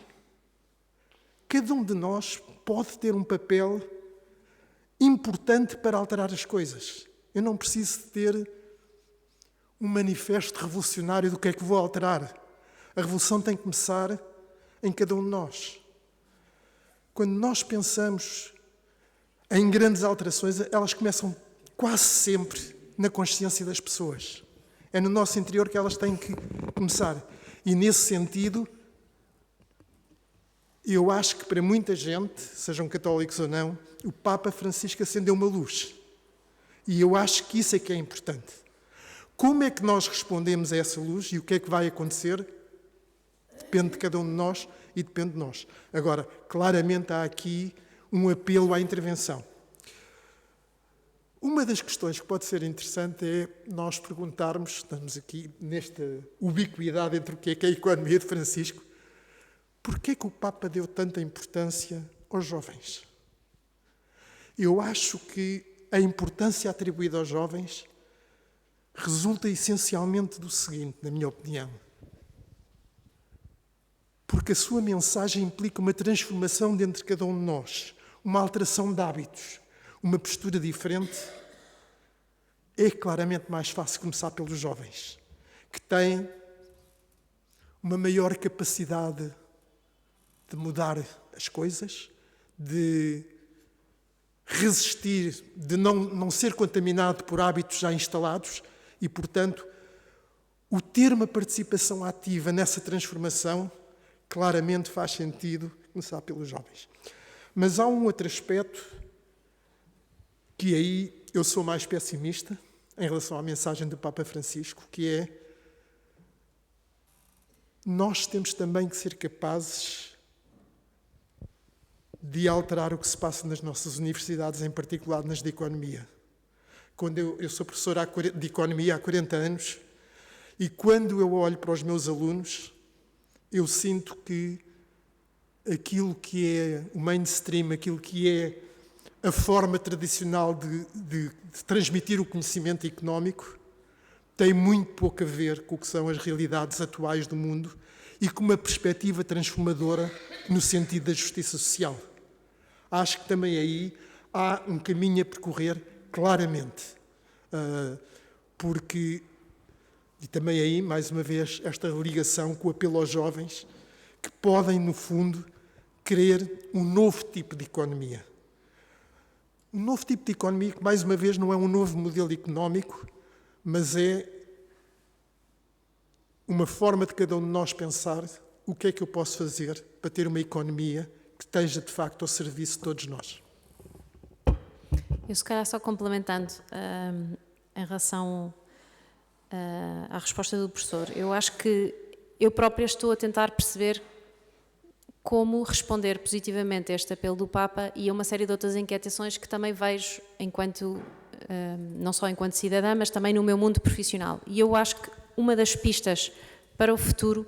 Cada um de nós pode ter um papel importante para alterar as coisas. Eu não preciso ter um manifesto revolucionário do que é que vou alterar. A revolução tem que começar em cada um de nós. Quando nós pensamos em grandes alterações, elas começam quase sempre na consciência das pessoas. É no nosso interior que elas têm que começar. E nesse sentido, eu acho que para muita gente, sejam católicos ou não, o Papa Francisco acendeu uma luz. E eu acho que isso é que é importante. Como é que nós respondemos a essa luz e o que é que vai acontecer? Depende de cada um de nós e depende de nós. Agora, claramente há aqui um apelo à intervenção. Uma das questões que pode ser interessante é nós perguntarmos, estamos aqui nesta ubiquidade entre o que é a economia de Francisco, porquê é que o Papa deu tanta importância aos jovens? Eu acho que a importância atribuída aos jovens resulta essencialmente do seguinte, na minha opinião. Porque a sua mensagem implica uma transformação dentro de cada um de nós, uma alteração de hábitos, uma postura diferente. É claramente mais fácil começar pelos jovens, que têm uma maior capacidade de mudar as coisas, de resistir, de não ser contaminado por hábitos já instalados e, portanto, o ter uma participação ativa nessa transformação claramente faz sentido começar pelos jovens. Mas há um outro aspecto que aí eu sou mais pessimista em relação à mensagem do Papa Francisco, que é nós temos também que ser capazes de alterar o que se passa nas nossas universidades, em particular nas de economia. Quando eu sou professor de economia há 40 anos e quando eu olho para os meus alunos, eu sinto que aquilo que é o mainstream, aquilo que é a forma tradicional de transmitir o conhecimento económico, tem muito pouco a ver com o que são as realidades atuais do mundo e com uma perspectiva transformadora no sentido da justiça social. Acho que também aí há um caminho a percorrer claramente, porque, e também aí, mais uma vez, esta ligação com o apelo aos jovens que podem, no fundo, querer um novo tipo de economia. Um novo tipo de economia que, mais uma vez, não é um novo modelo económico, mas é uma forma de cada um de nós pensar o que é que eu posso fazer para ter uma economia que esteja, de facto, ao serviço de todos nós. Eu, se calhar, só complementando em relação à resposta do professor, eu acho que eu própria estou a tentar perceber como responder positivamente a este apelo do Papa e a uma série de outras inquietações que também vejo enquanto, não só enquanto cidadã, mas também no meu mundo profissional. E eu acho que uma das pistas para o futuro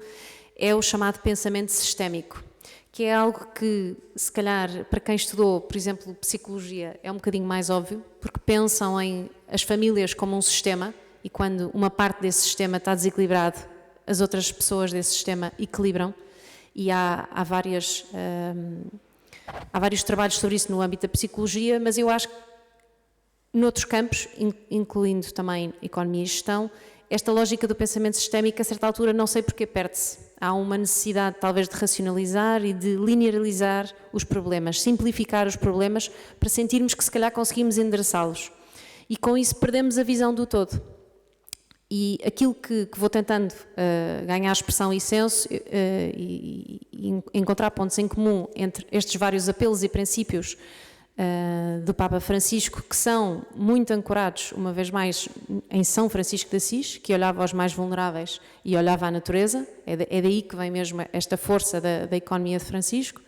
é o chamado pensamento sistémico, que é algo que, se calhar, para quem estudou, por exemplo, psicologia, é um bocadinho mais óbvio, porque pensam em as famílias como um sistema e quando uma parte desse sistema está desequilibrado, as outras pessoas desse sistema equilibram. E há vários trabalhos sobre isso no âmbito da psicologia, mas eu acho que noutros campos, incluindo também economia e gestão, esta lógica do pensamento sistémico, a certa altura, não sei porque perde-se. Há uma necessidade, talvez, de racionalizar e de linearizar os problemas, simplificar os problemas, para sentirmos que, se calhar, conseguimos endereçá-los. E, com isso, perdemos a visão do todo. E aquilo que vou tentando ganhar expressão e senso e encontrar pontos em comum entre estes vários apelos e princípios do Papa Francisco, que são muito ancorados, uma vez mais, em São Francisco de Assis, que olhava aos mais vulneráveis e olhava à natureza, é daí que vem mesmo esta força da economia de Francisco,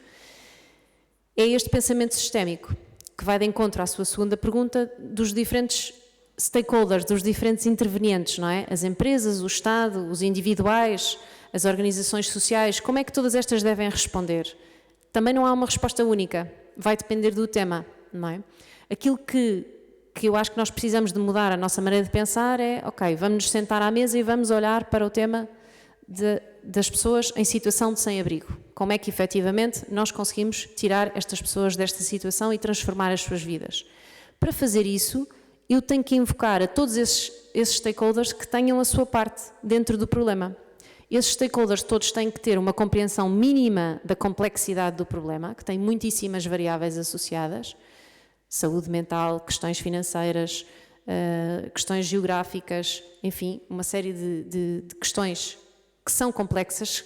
é este pensamento sistémico, que vai de encontro à sua segunda pergunta, dos diferentes stakeholders, dos diferentes intervenientes, não é? As empresas, o Estado, os individuais, as organizações sociais, como é que todas estas devem responder? Também não há uma resposta única, vai depender do tema, não é? Aquilo que eu acho que nós precisamos de mudar a nossa maneira de pensar é, ok, vamos nos sentar à mesa e vamos olhar para o tema das pessoas em situação de sem-abrigo. Como é que, efetivamente, nós conseguimos tirar estas pessoas desta situação e transformar as suas vidas? Para fazer isso, eu tenho que invocar a todos esses stakeholders que tenham a sua parte dentro do problema. Esses stakeholders todos têm que ter uma compreensão mínima da complexidade do problema, que tem muitíssimas variáveis associadas, saúde mental, questões financeiras, questões geográficas, enfim, uma série de questões que são complexas,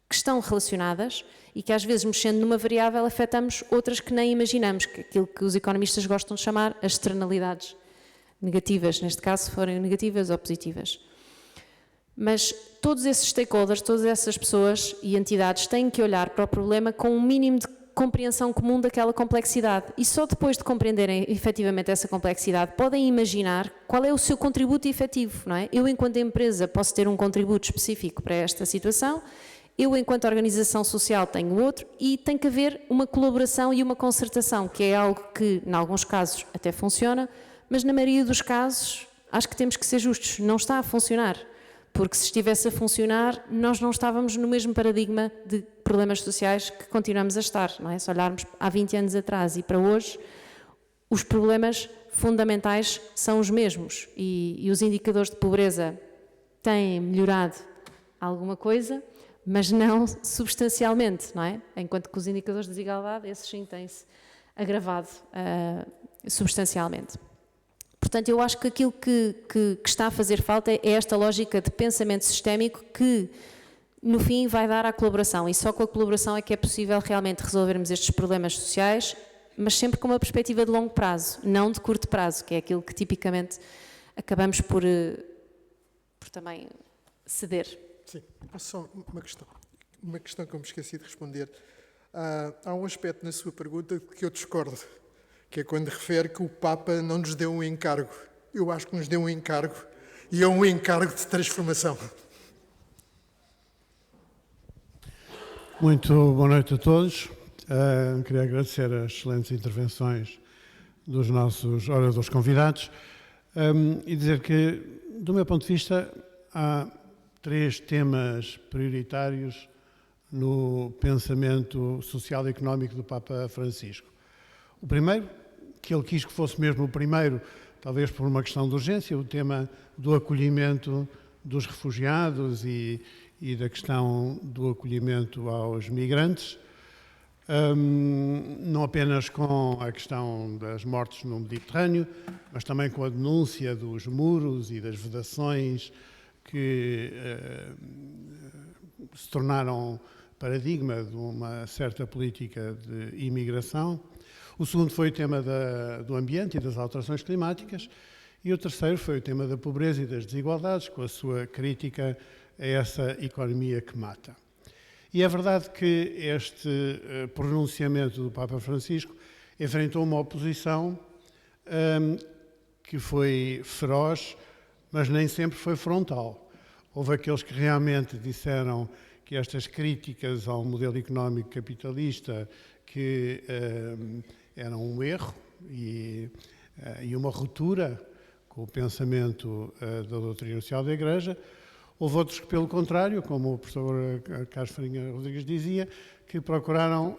que estão relacionadas e que às vezes, mexendo numa variável, afetamos outras que nem imaginamos, que é aquilo que os economistas gostam de chamar as externalidades negativas, neste caso, se forem negativas ou positivas. Mas todos esses stakeholders, todas essas pessoas e entidades têm que olhar para o problema com um mínimo de compreensão comum daquela complexidade. E só depois de compreenderem efetivamente essa complexidade, podem imaginar qual é o seu contributo efetivo, não é? Eu, enquanto empresa, posso ter um contributo específico para esta situação, eu, enquanto organização social, tenho outro, e tem que haver uma colaboração e uma concertação, que é algo que, em alguns casos, até funciona, mas na maioria dos casos, acho que temos que ser justos, não está a funcionar. Porque se estivesse a funcionar, nós não estávamos no mesmo paradigma de problemas sociais que continuamos a estar, não é? Se olharmos há 20 anos atrás e para hoje, os problemas fundamentais são os mesmos e os indicadores de pobreza têm melhorado alguma coisa, mas não substancialmente, não é? Enquanto que os indicadores de desigualdade, esses sim têm-se agravado substancialmente. Portanto, eu acho que aquilo que está a fazer falta é esta lógica de pensamento sistémico que, no fim, vai dar à colaboração. E só com a colaboração é que é possível realmente resolvermos estes problemas sociais, mas sempre com uma perspectiva de longo prazo, não de curto prazo, que é aquilo que tipicamente acabamos por também ceder. Sim, só uma questão. Uma questão que eu me esqueci de responder. Há um aspecto na sua pergunta que eu discordo, que é quando refere que o Papa não nos deu um encargo. Eu acho que nos deu um encargo, e é um encargo de transformação. Muito boa noite a todos. Queria agradecer as excelentes intervenções dos nossos oradores convidados e dizer que, do meu ponto de vista, há 3 temas prioritários no pensamento social e económico do Papa Francisco. O primeiro, que ele quis que fosse mesmo o primeiro, talvez por uma questão de urgência, o tema do acolhimento dos refugiados e da questão do acolhimento aos migrantes, não apenas com a questão das mortes no Mediterrâneo, mas também com a denúncia dos muros e das vedações que se tornaram paradigma de uma certa política de imigração. O segundo foi o tema do ambiente e das alterações climáticas. E o terceiro foi o tema da pobreza e das desigualdades, com a sua crítica a essa economia que mata. E é verdade que este pronunciamento do Papa Francisco enfrentou uma oposição que foi feroz, mas nem sempre foi frontal. Houve aqueles que realmente disseram que estas críticas ao modelo económico capitalista que eram um erro e uma ruptura com o pensamento da doutrina social da Igreja. Houve outros que, pelo contrário, como o professor Carlos Farinha Rodrigues dizia, que procuraram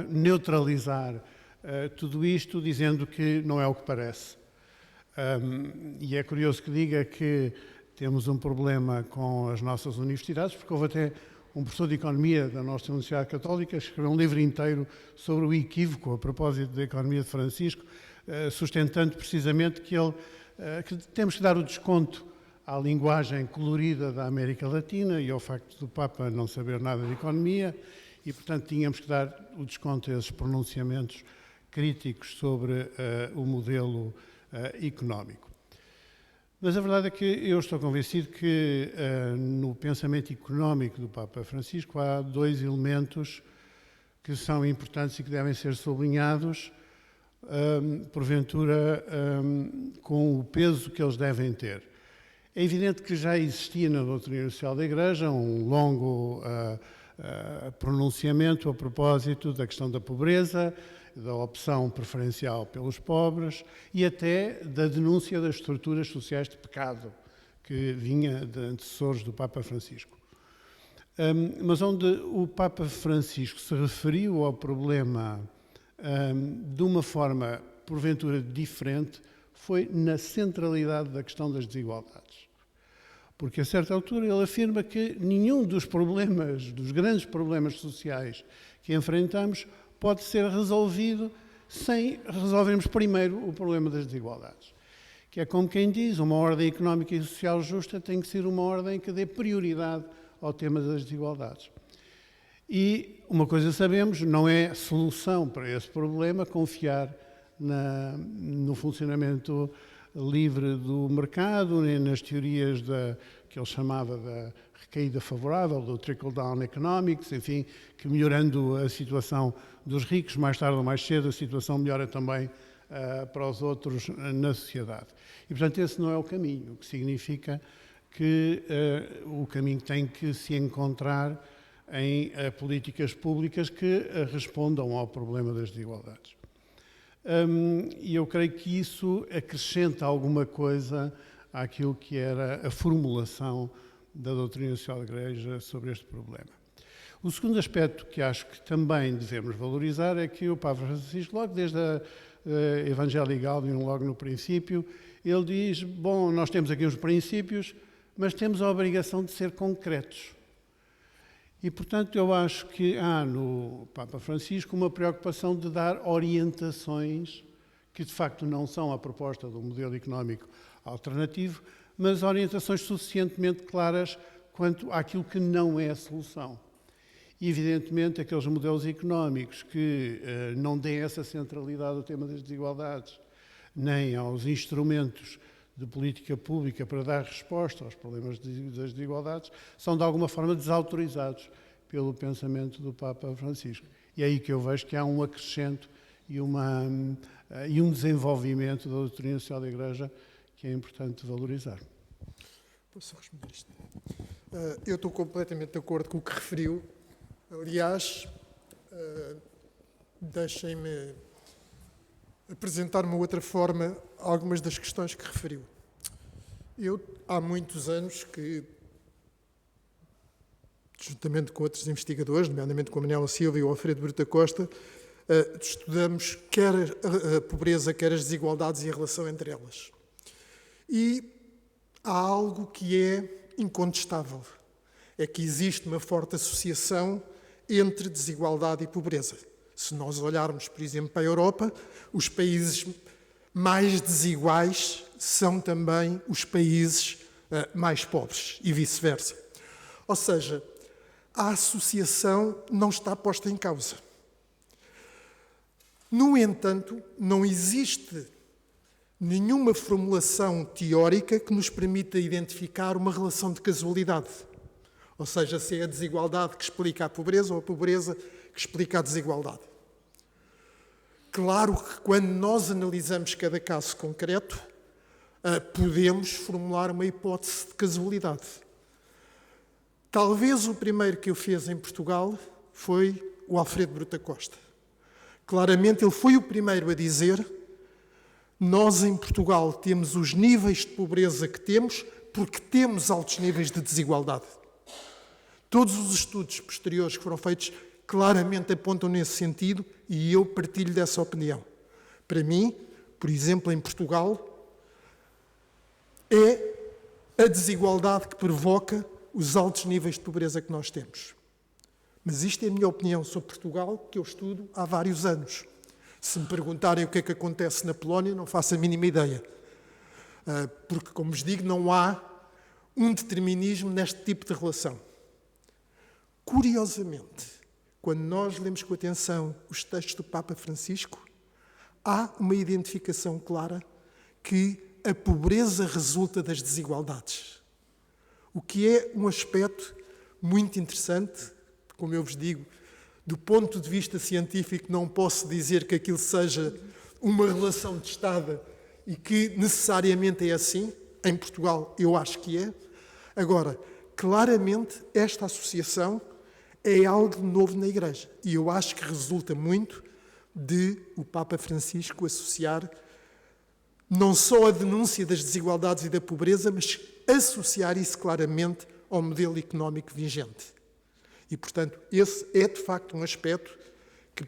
neutralizar tudo isto, dizendo que não é o que parece. E é curioso que diga que temos um problema com as nossas universidades, porque houve até um professor de Economia da nossa Universidade Católica que escreveu um livro inteiro sobre o equívoco a propósito da economia de Francisco, sustentando precisamente que temos que dar o desconto à linguagem colorida da América Latina e ao facto do Papa não saber nada de economia e, portanto, tínhamos que dar o desconto a esses pronunciamentos críticos sobre o modelo económico. Mas a verdade é que eu estou convencido que no pensamento económico do Papa Francisco há 2 elementos que são importantes e que devem ser sublinhados, porventura com o peso que eles devem ter. É evidente que já existia na doutrina social da Igreja um longo pronunciamento a propósito da questão da pobreza, da opção preferencial pelos pobres e até da denúncia das estruturas sociais de pecado que vinha de antecessores do Papa Francisco. Mas onde o Papa Francisco se referiu ao problema de uma forma, porventura, diferente, foi na centralidade da questão das desigualdades. Porque, a certa altura, ele afirma que nenhum dos problemas, dos grandes problemas sociais que enfrentamos, pode ser resolvido sem resolvermos primeiro o problema das desigualdades. Que é como quem diz, uma ordem económica e social justa tem que ser uma ordem que dê prioridade ao tema das desigualdades. E uma coisa sabemos, não é solução para esse problema confiar no funcionamento livre do mercado, nem nas teorias que ele chamava da recaída favorável, do trickle-down economics, enfim, que melhorando a situação dos ricos, mais tarde ou mais cedo, a situação melhora também para os outros na sociedade. E, portanto, esse não é o caminho, o que significa que o caminho tem que se encontrar em políticas públicas que respondam ao problema das desigualdades. E eu creio que isso acrescenta alguma coisa àquilo que era a formulação da doutrina social da Igreja sobre este problema. O segundo aspecto que acho que também devemos valorizar é que o Papa Francisco, logo desde a Evangelii Gaudium, logo no princípio, ele diz, bom, nós temos aqui os princípios, mas temos a obrigação de ser concretos. E, portanto, eu acho que há no Papa Francisco uma preocupação de dar orientações que, de facto, não são a proposta do modelo económico alternativo, mas orientações suficientemente claras quanto àquilo que não é a solução. E, evidentemente, aqueles modelos económicos que não deem essa centralidade ao tema das desigualdades, nem aos instrumentos de política pública para dar resposta aos problemas das desigualdades, são de alguma forma desautorizados pelo pensamento do Papa Francisco. E é aí que eu vejo que há um acrescento e um desenvolvimento da doutrina social da Igreja que é importante valorizar. Posso responder isto? Eu estou completamente de acordo com o que referiu. Aliás, deixem-me apresentar uma outra forma algumas das questões que referiu. Eu, há muitos anos que, juntamente com outros investigadores, nomeadamente com a Manela Silva e o Alfredo Bruta Costa, estudamos quer a pobreza, quer as desigualdades e a relação entre elas. E há algo que é incontestável, é que existe uma forte associação entre desigualdade e pobreza. Se nós olharmos, por exemplo, para a Europa, os países mais desiguais são também os países mais pobres e vice-versa. Ou seja, a associação não está posta em causa. No entanto, não existe nenhuma formulação teórica que nos permita identificar uma relação de casualidade. Ou seja, se é a desigualdade que explica a pobreza ou a pobreza que explica a desigualdade. Claro que quando nós analisamos cada caso concreto, podemos formular uma hipótese de casualidade. Talvez o primeiro que eu fiz em Portugal foi o Alfredo Bruta Costa. Claramente ele foi o primeiro a dizer: nós em Portugal temos os níveis de pobreza que temos porque temos altos níveis de desigualdade. Todos os estudos posteriores que foram feitos claramente apontam nesse sentido e eu partilho dessa opinião. Para mim, por exemplo, em Portugal, é a desigualdade que provoca os altos níveis de pobreza que nós temos. Mas isto é a minha opinião sobre Portugal, que eu estudo há vários anos. Se me perguntarem o que é que acontece na Polónia, não faço a mínima ideia. Porque, como vos digo, não há um determinismo neste tipo de relação. Curiosamente, quando nós lemos com atenção os textos do Papa Francisco, há uma identificação clara que a pobreza resulta das desigualdades. O que é um aspecto muito interessante, como eu vos digo, do ponto de vista científico não posso dizer que aquilo seja uma relação testada e que necessariamente é assim. Em Portugal eu acho que é. Agora, claramente esta associação é algo novo na Igreja e eu acho que resulta muito de o Papa Francisco associar não só a denúncia das desigualdades e da pobreza, mas associar isso claramente ao modelo económico vigente. E, portanto, esse é, de facto, um aspecto que,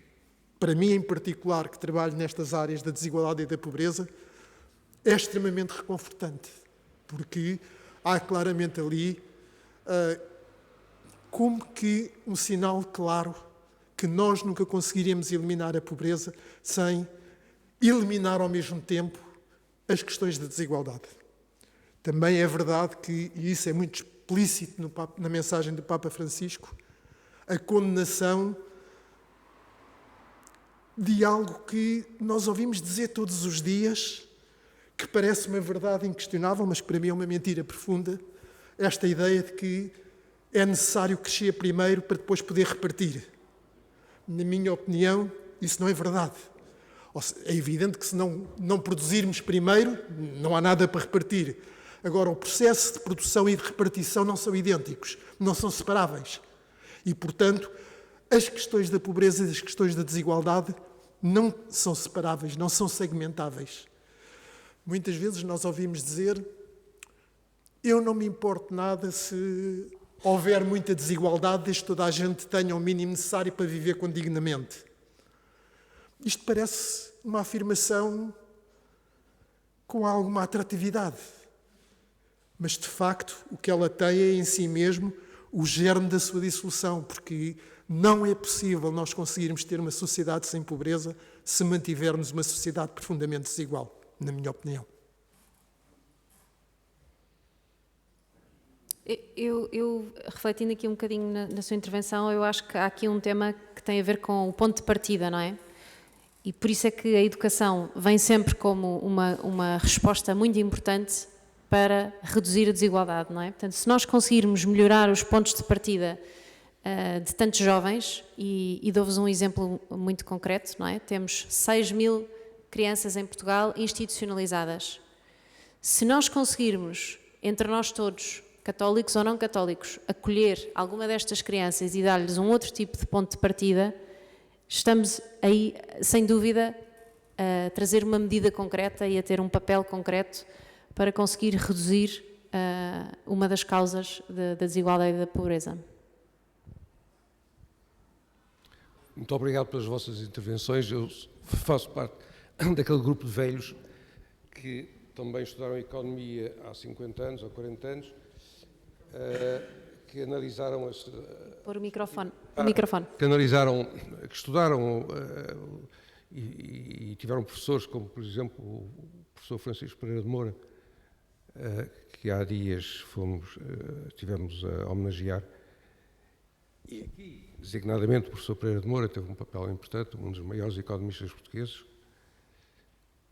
para mim em particular, que trabalho nestas áreas da desigualdade e da pobreza, é extremamente reconfortante, porque há claramente ali como que um sinal claro que nós nunca conseguiríamos eliminar a pobreza sem eliminar ao mesmo tempo as questões da desigualdade. Também é verdade que, e isso é muito explícito na mensagem do Papa Francisco, a condenação de algo que nós ouvimos dizer todos os dias, que parece uma verdade inquestionável, mas que para mim é uma mentira profunda, esta ideia de que é necessário crescer primeiro para depois poder repartir. Na minha opinião, isso não é verdade. É evidente que se não produzirmos primeiro, não há nada para repartir. Agora, o processo de produção e de repartição não são idênticos, não são separáveis. E, portanto, as questões da pobreza e as questões da desigualdade não são separáveis, não são segmentáveis. Muitas vezes nós ouvimos dizer: eu não me importo nada se houver muita desigualdade, desde que toda a gente tenha o mínimo necessário para viver dignamente. Isto parece uma afirmação com alguma atratividade. Mas, de facto, o que ela tem é em si mesmo o germe da sua dissolução, porque não é possível nós conseguirmos ter uma sociedade sem pobreza se mantivermos uma sociedade profundamente desigual, na minha opinião. Eu refletindo aqui um bocadinho na sua intervenção, eu acho que há aqui um tema que tem a ver com o ponto de partida, não é? E por isso é que a educação vem sempre como uma resposta muito importante para reduzir a desigualdade, não é? Portanto, se nós conseguirmos melhorar os pontos de partida de tantos jovens, e dou-vos um exemplo muito concreto, não é? Temos 6.000 crianças em Portugal institucionalizadas. Se nós conseguirmos, entre nós todos, católicos ou não católicos, acolher alguma destas crianças e dar-lhes um outro tipo de ponto de partida, estamos aí, sem dúvida, a trazer uma medida concreta e a ter um papel concreto para conseguir reduzir uma das causas da desigualdade e da pobreza. Muito obrigado pelas vossas intervenções. Eu faço parte daquele grupo de velhos que também estudaram economia há 50 anos ou 40 anos, que analisaram Pôr o microfone. Que estudaram e tiveram professores como, por exemplo, o professor Francisco Pereira de Moura, que há dias tivemos a homenagear. E aqui, designadamente, o professor Pereira de Moura teve um papel importante, um dos maiores economistas portugueses.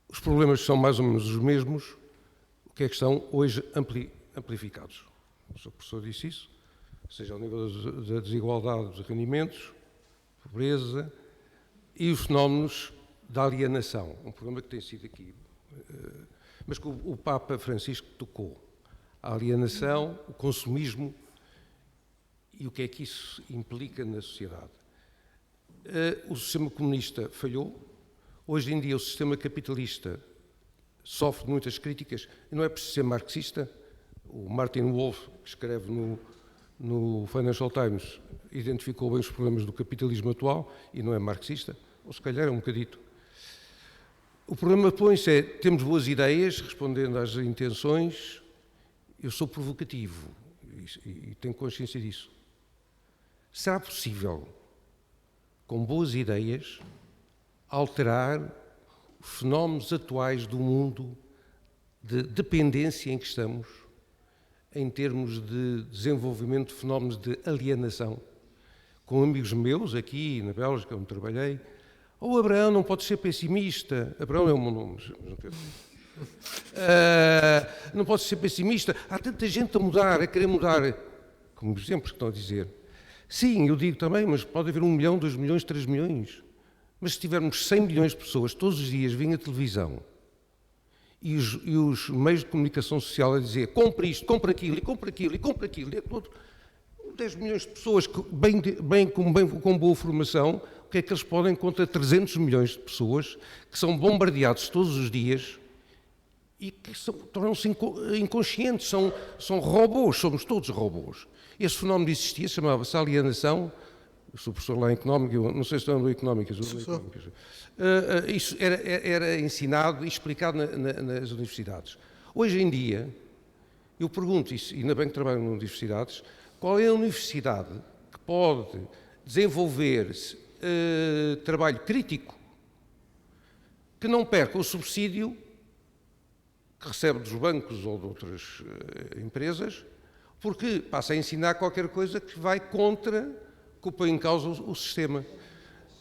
Os problemas são mais ou menos os mesmos, o que é que estão hoje amplificados. O seu professor disse isso, seja ao nível da desigualdade dos rendimentos, pobreza e os fenómenos da alienação, um problema que tem sido aqui, mas que o Papa Francisco tocou. A alienação, o consumismo e o que é que isso implica na sociedade. O sistema comunista falhou. Hoje em dia o sistema capitalista sofre de muitas críticas e não é preciso ser marxista. O Martin Wolf, que escreve no Financial Times, identificou bem os problemas do capitalismo atual e não é marxista, ou se calhar é um bocadito. O problema põe-se é, temos boas ideias, respondendo às intenções, eu sou provocativo e tenho consciência disso. Será possível, com boas ideias, alterar os fenómenos atuais do mundo de dependência em que estamos, em termos de desenvolvimento de fenómenos de alienação? Com amigos meus aqui na Bélgica, onde trabalhei, Abraão não pode ser pessimista. Abraão é o meu nome. Não pode ser pessimista. Há tanta gente a mudar, a querer mudar. Como exemplos que estão a dizer. Sim, eu digo também, mas pode haver 1 milhão, 2 milhões, 3 milhões. Mas se tivermos 100 milhões de pessoas todos os dias vêm à televisão e os meios de comunicação social a dizer compra isto, compra aquilo, e compra aquilo, e compra aquilo, e aquilo outro, 10 milhões de pessoas com boa formação, o que é que eles podem contra 300 milhões de pessoas que são bombardeados todos os dias e que tornam-se inconscientes, são robôs, somos todos robôs. Esse fenómeno existia, chamava-se alienação. Eu sou professor lá em Económica, não sei se estão no Económicas. Isso era ensinado e explicado nas universidades. Hoje em dia, eu pergunto isso, ainda bem que trabalho nas universidades, qual é a universidade que pode desenvolver trabalho crítico que não perca o subsídio que recebe dos bancos ou de outras empresas, porque passa a ensinar qualquer coisa que vai contra, que põe em causa o sistema.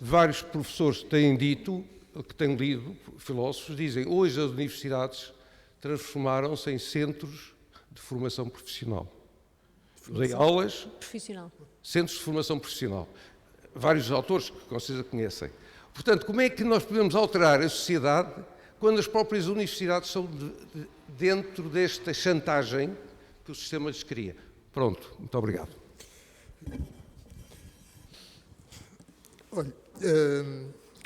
Vários professores têm dito, que têm lido, filósofos, dizem hoje as universidades transformaram-se em centros de formação profissional. Dei aulas, centros de formação profissional. Vários autores que com certeza conhecem. Portanto, como é que nós podemos alterar a sociedade quando as próprias universidades são dentro desta chantagem que o sistema lhes cria? Pronto, muito obrigado. Olha,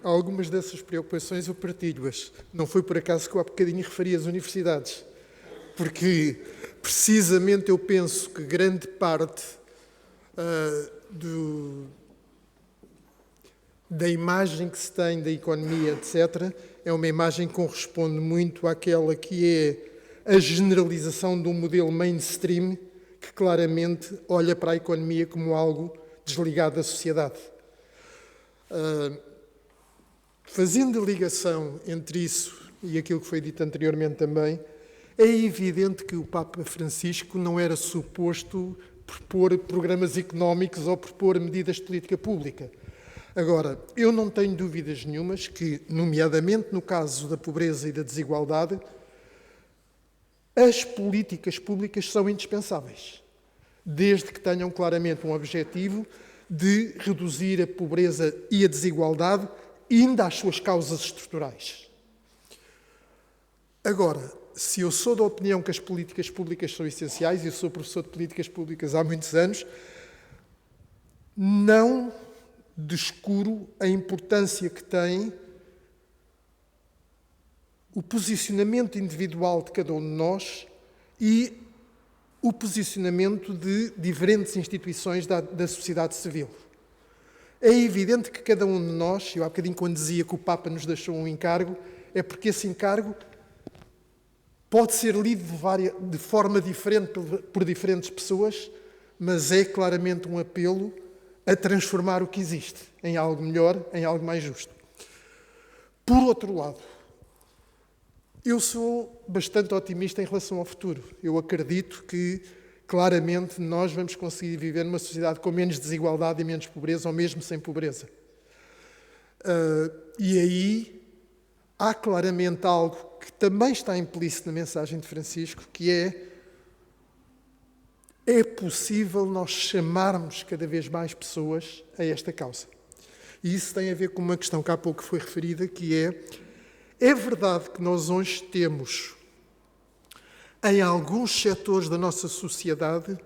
algumas dessas preocupações eu partilho-as. Não foi por acaso que eu há bocadinho referi as universidades, porque precisamente eu penso que grande parte da imagem que se tem da economia, etc., é uma imagem que corresponde muito àquela que é a generalização de um modelo mainstream que claramente olha para a economia como algo desligado da sociedade. Fazendo a ligação entre isso e aquilo que foi dito anteriormente também, é evidente que o Papa Francisco não era suposto propor programas económicos ou propor medidas de política pública. Agora, eu não tenho dúvidas nenhumas que, nomeadamente no caso da pobreza e da desigualdade, as políticas públicas são indispensáveis, desde que tenham claramente um objetivo de reduzir a pobreza e a desigualdade, indo às suas causas estruturais. Agora, se eu sou da opinião que as políticas públicas são essenciais, e eu sou professor de políticas públicas há muitos anos, não descuro a importância que tem o posicionamento individual de cada um de nós e o posicionamento de diferentes instituições da sociedade civil. É evidente que cada um de nós, eu há bocadinho quando dizia que o Papa nos deixou um encargo, é porque esse encargo pode ser lido de forma diferente por diferentes pessoas, mas é claramente um apelo a transformar o que existe em algo melhor, em algo mais justo. Por outro lado, eu sou bastante otimista em relação ao futuro. Eu acredito que, claramente, nós vamos conseguir viver numa sociedade com menos desigualdade e menos pobreza, ou mesmo sem pobreza. E aí há claramente algo que também está implícito na mensagem de Francisco, que é possível nós chamarmos cada vez mais pessoas a esta causa. E isso tem a ver com uma questão que há pouco foi referida, que é verdade que nós hoje temos, em alguns setores da nossa sociedade,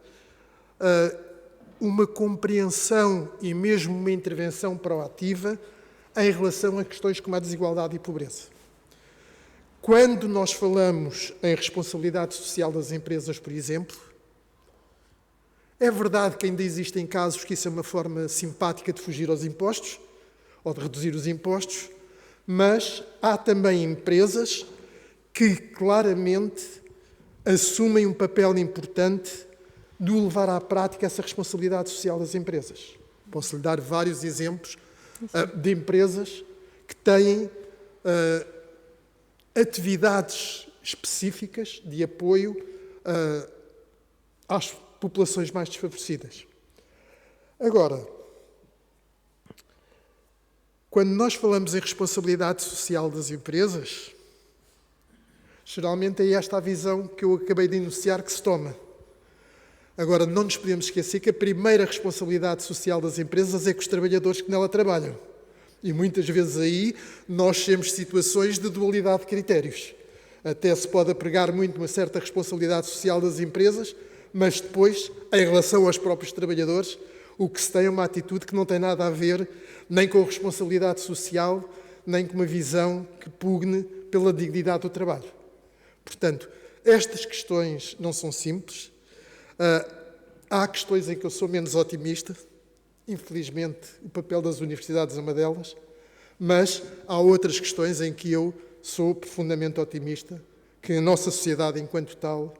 uma compreensão e mesmo uma intervenção proativa em relação a questões como a desigualdade e pobreza. Quando nós falamos em responsabilidade social das empresas, por exemplo, é verdade que ainda existem casos que isso é uma forma simpática de fugir aos impostos ou de reduzir os impostos, mas há também empresas que claramente assumem um papel importante de levar à prática essa responsabilidade social das empresas. Posso lhe dar vários exemplos de empresas que têm atividades específicas de apoio às populações mais desfavorecidas. Agora, quando nós falamos em responsabilidade social das empresas, geralmente é esta a visão que eu acabei de enunciar que se toma. Agora, não nos podemos esquecer que a primeira responsabilidade social das empresas é com os trabalhadores que nela trabalham. E muitas vezes aí nós temos situações de dualidade de critérios. Até se pode apregar muito uma certa responsabilidade social das empresas, mas depois, em relação aos próprios trabalhadores, o que se tem é uma atitude que não tem nada a ver nem com a responsabilidade social, nem com uma visão que pugne pela dignidade do trabalho. Portanto, estas questões não são simples. Há questões em que eu sou menos otimista. Infelizmente, o papel das universidades é uma delas. Mas há outras questões em que eu sou profundamente otimista, que a nossa sociedade, enquanto tal,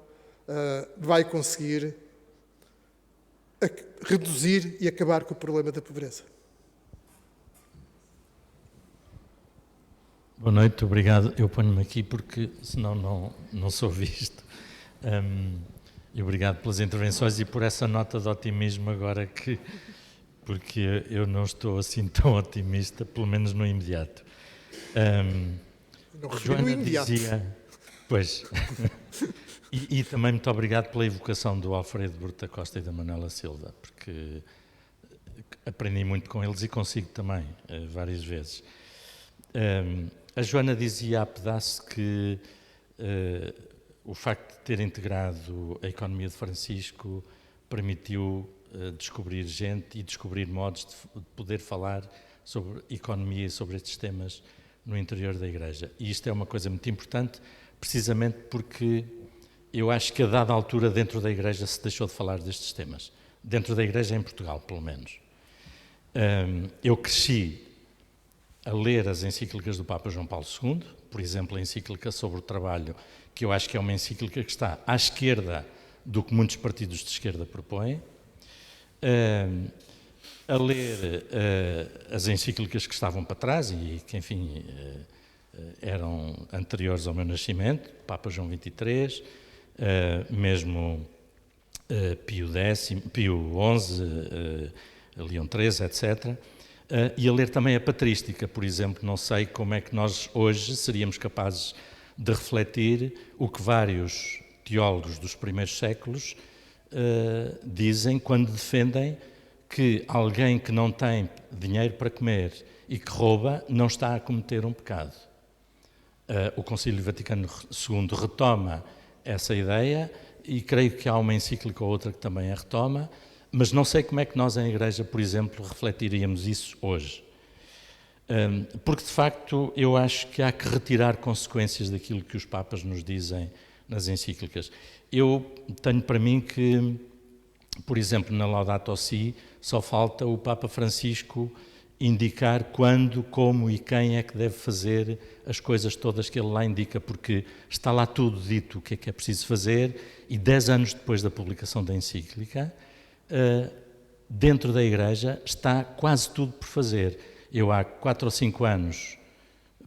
vai conseguir reduzir e acabar com o problema da pobreza. Boa noite, obrigado. Eu ponho-me aqui porque senão não sou visto. E obrigado pelas intervenções e por essa nota de otimismo agora, porque eu não estou assim tão otimista, pelo menos no imediato. Não refiro no imediato. Dizia, pois, e também muito obrigado pela evocação do Alfredo Bruta Costa e da Manuela Silva, porque aprendi muito com eles e consigo também, várias vezes. A Joana dizia a pedaço que o facto de ter integrado a economia de Francisco permitiu descobrir gente e descobrir modos de poder falar sobre economia e sobre estes temas no interior da Igreja. E isto é uma coisa muito importante, precisamente porque eu acho que a dada altura dentro da Igreja se deixou de falar destes temas. Dentro da Igreja em Portugal, pelo menos. Eu cresci a ler as encíclicas do Papa João Paulo II, por exemplo, a encíclica sobre o trabalho, que eu acho que é uma encíclica que está à esquerda do que muitos partidos de esquerda propõem, a ler as encíclicas que estavam para trás e que, enfim, eram anteriores ao meu nascimento, Papa João XXIII, mesmo Pio XI, Leão XIII, etc., e a ler também a patrística, por exemplo. Não sei como é que nós hoje seríamos capazes de refletir o que vários teólogos dos primeiros séculos dizem quando defendem que alguém que não tem dinheiro para comer e que rouba não está a cometer um pecado. O Concílio Vaticano II retoma essa ideia e creio que há uma encíclica ou outra que também a retoma, mas não sei como é que nós em Igreja, por exemplo, refletiríamos isso hoje. Porque, de facto, eu acho que há que retirar consequências daquilo que os Papas nos dizem nas encíclicas. Eu tenho para mim que, por exemplo, na Laudato Si, só falta o Papa Francisco indicar quando, como e quem é que deve fazer as coisas todas que ele lá indica, porque está lá tudo dito o que é preciso fazer, e 10 anos depois da publicação da encíclica, dentro da Igreja está quase tudo por fazer. Eu há 4 ou 5 anos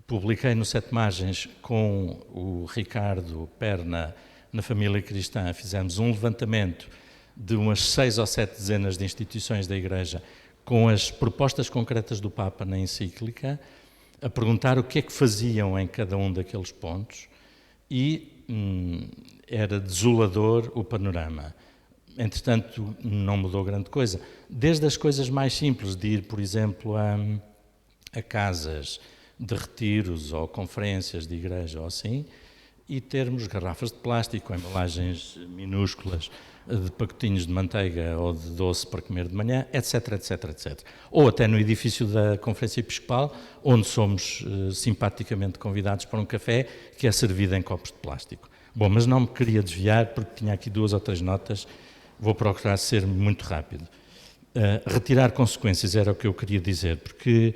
publiquei no Sete Margens com o Ricardo Perna, na Família Cristã, fizemos um levantamento de umas 6 ou 7 dezenas de instituições da Igreja com as propostas concretas do Papa na encíclica, a perguntar o que é que faziam em cada um daqueles pontos, e era desolador o panorama. Entretanto, não mudou grande coisa. Desde as coisas mais simples, de ir, por exemplo, a casas de retiros ou conferências de igreja ou assim, e termos garrafas de plástico, embalagens minúsculas de pacotinhos de manteiga ou de doce para comer de manhã, etc, etc, etc. Ou até no edifício da Conferência Episcopal, onde somos simpaticamente convidados para um café que é servido em copos de plástico. Bom, mas não me queria desviar, porque tinha aqui 2 ou 3 notas, vou procurar ser muito rápido. Retirar consequências era o que eu queria dizer, porque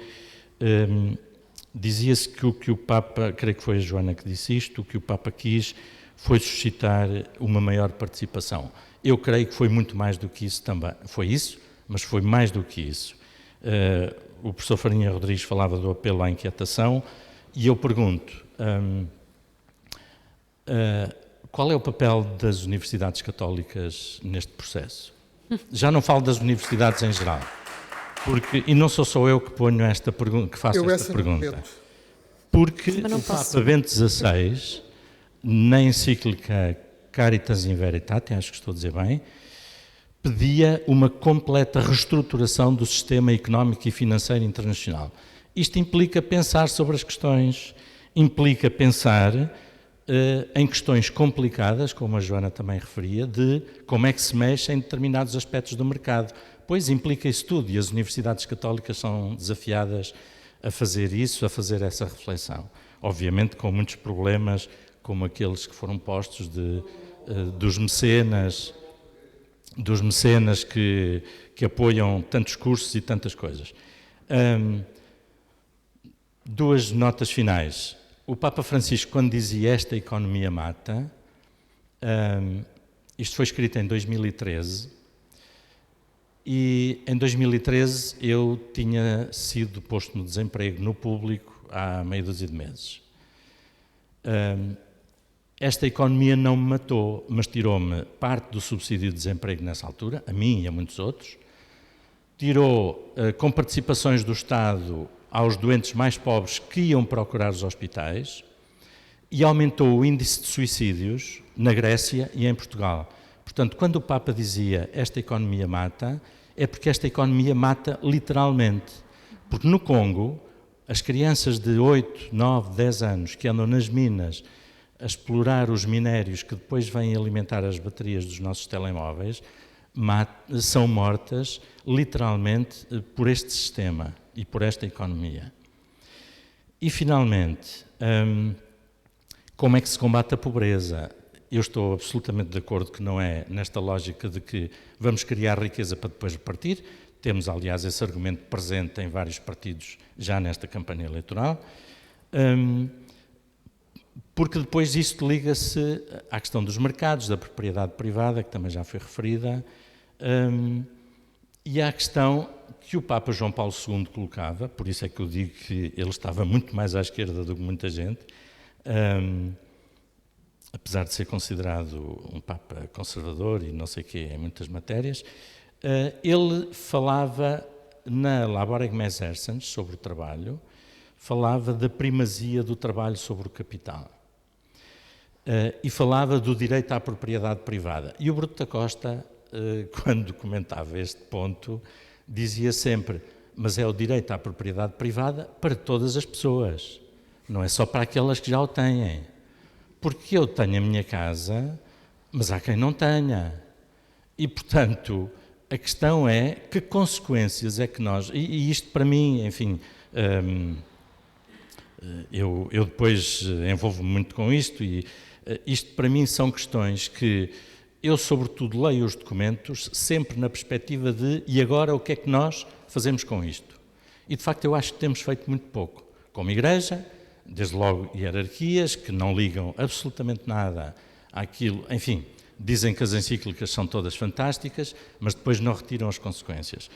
dizia-se que o que o Papa, creio que foi a Joana que disse isto, o que o Papa quis foi suscitar uma maior participação. Eu creio que foi muito mais do que isso também. Foi isso, mas foi mais do que isso. O professor Farinha Rodrigues falava do apelo à inquietação, e eu pergunto, qual é o papel das universidades católicas neste processo? Já não falo das universidades em geral, porque, e não sou só eu que ponho esta pergunta, que faço esta pergunta, porque o Papa Bento XVI, na encíclica Caritas in Veritate, acho que estou a dizer bem, pedia uma completa reestruturação do sistema económico e financeiro internacional. Isto implica pensar sobre as questões, implica pensar em questões complicadas, como a Joana também referia, de como é que se mexe em determinados aspectos do mercado. Pois implica isso tudo, e as universidades católicas são desafiadas a fazer isso, a fazer essa reflexão. Obviamente com muitos problemas, como aqueles que foram postos dos mecenas que apoiam tantos cursos e tantas coisas. 2 notas finais. O Papa Francisco, quando dizia esta economia mata, isto foi escrito em 2013, e em 2013 eu tinha sido posto no desemprego no público há meia dúzia de meses. Esta economia não me matou, mas tirou-me parte do subsídio de desemprego nessa altura, a mim e a muitos outros, tirou com participações do Estado aos doentes mais pobres que iam procurar os hospitais, e aumentou o índice de suicídios na Grécia e em Portugal. Portanto, quando o Papa dizia esta economia mata, é porque esta economia mata literalmente. Porque no Congo, as crianças de 8, 9, 10 anos que andam nas minas a explorar os minérios que depois vêm alimentar as baterias dos nossos telemóveis, são mortas literalmente por este sistema e por esta economia. E finalmente, como é que se combate a pobreza? Eu estou absolutamente de acordo que não é nesta lógica de que vamos criar riqueza para depois repartir. Temos, aliás, esse argumento presente em vários partidos já nesta campanha eleitoral. Porque depois isto liga-se à questão dos mercados, da propriedade privada, que também já foi referida, e à questão que o Papa João Paulo II colocava, por isso é que eu digo que ele estava muito mais à esquerda do que muita gente, apesar de ser considerado um Papa conservador e não sei o quê em muitas matérias, ele falava na Labor Mens Essens, sobre o trabalho, falava da primazia do trabalho sobre o capital. E falava do direito à propriedade privada. E o Bruto da Costa, quando comentava este ponto, dizia sempre, mas é o direito à propriedade privada para todas as pessoas. não é só para aquelas que já o têm. Porque eu tenho a minha casa, mas há quem não tenha. E, portanto, a questão é que consequências é que nós... E isto para mim, enfim, eu depois envolvo-me muito com isto e isto para mim são questões que eu, sobretudo, leio os documentos sempre na perspectiva de e agora o que é que nós fazemos com isto? E, de facto, eu acho que temos feito muito pouco. Como Igreja, desde logo hierarquias que não ligam absolutamente nada àquilo, enfim... Dizem que as encíclicas são todas fantásticas, mas depois não retiram as consequências.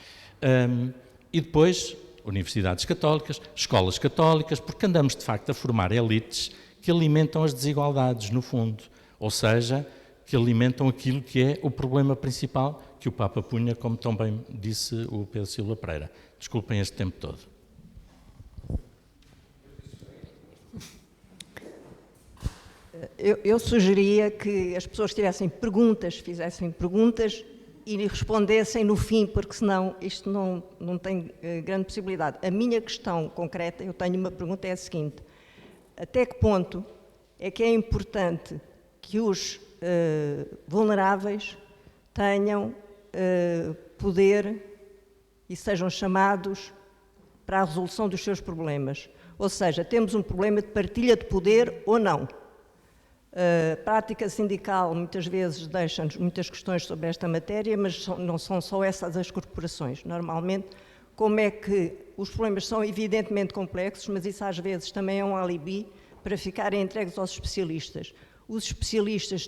E depois, universidades católicas, escolas católicas, porque andamos de facto a formar elites que alimentam as desigualdades, no fundo. Ou seja, que alimentam aquilo que é o problema principal que o Papa punha, como tão bem disse o Pedro Silva Pereira. Desculpem este tempo todo. Eu sugeria que as pessoas tivessem perguntas, fizessem perguntas e respondessem no fim, porque senão isto não tem grande possibilidade. A minha questão concreta, eu tenho uma pergunta, é a seguinte: até que ponto é que é importante que os vulneráveis tenham poder e sejam chamados para a resolução dos seus problemas? Ou seja, temos um problema de partilha de poder ou não? A prática sindical muitas vezes deixa-nos muitas questões sobre esta matéria, mas não são só essas as corporações. Normalmente, como é que os problemas são evidentemente complexos, mas isso às vezes também é um alibi para ficarem entregues aos especialistas. Os especialistas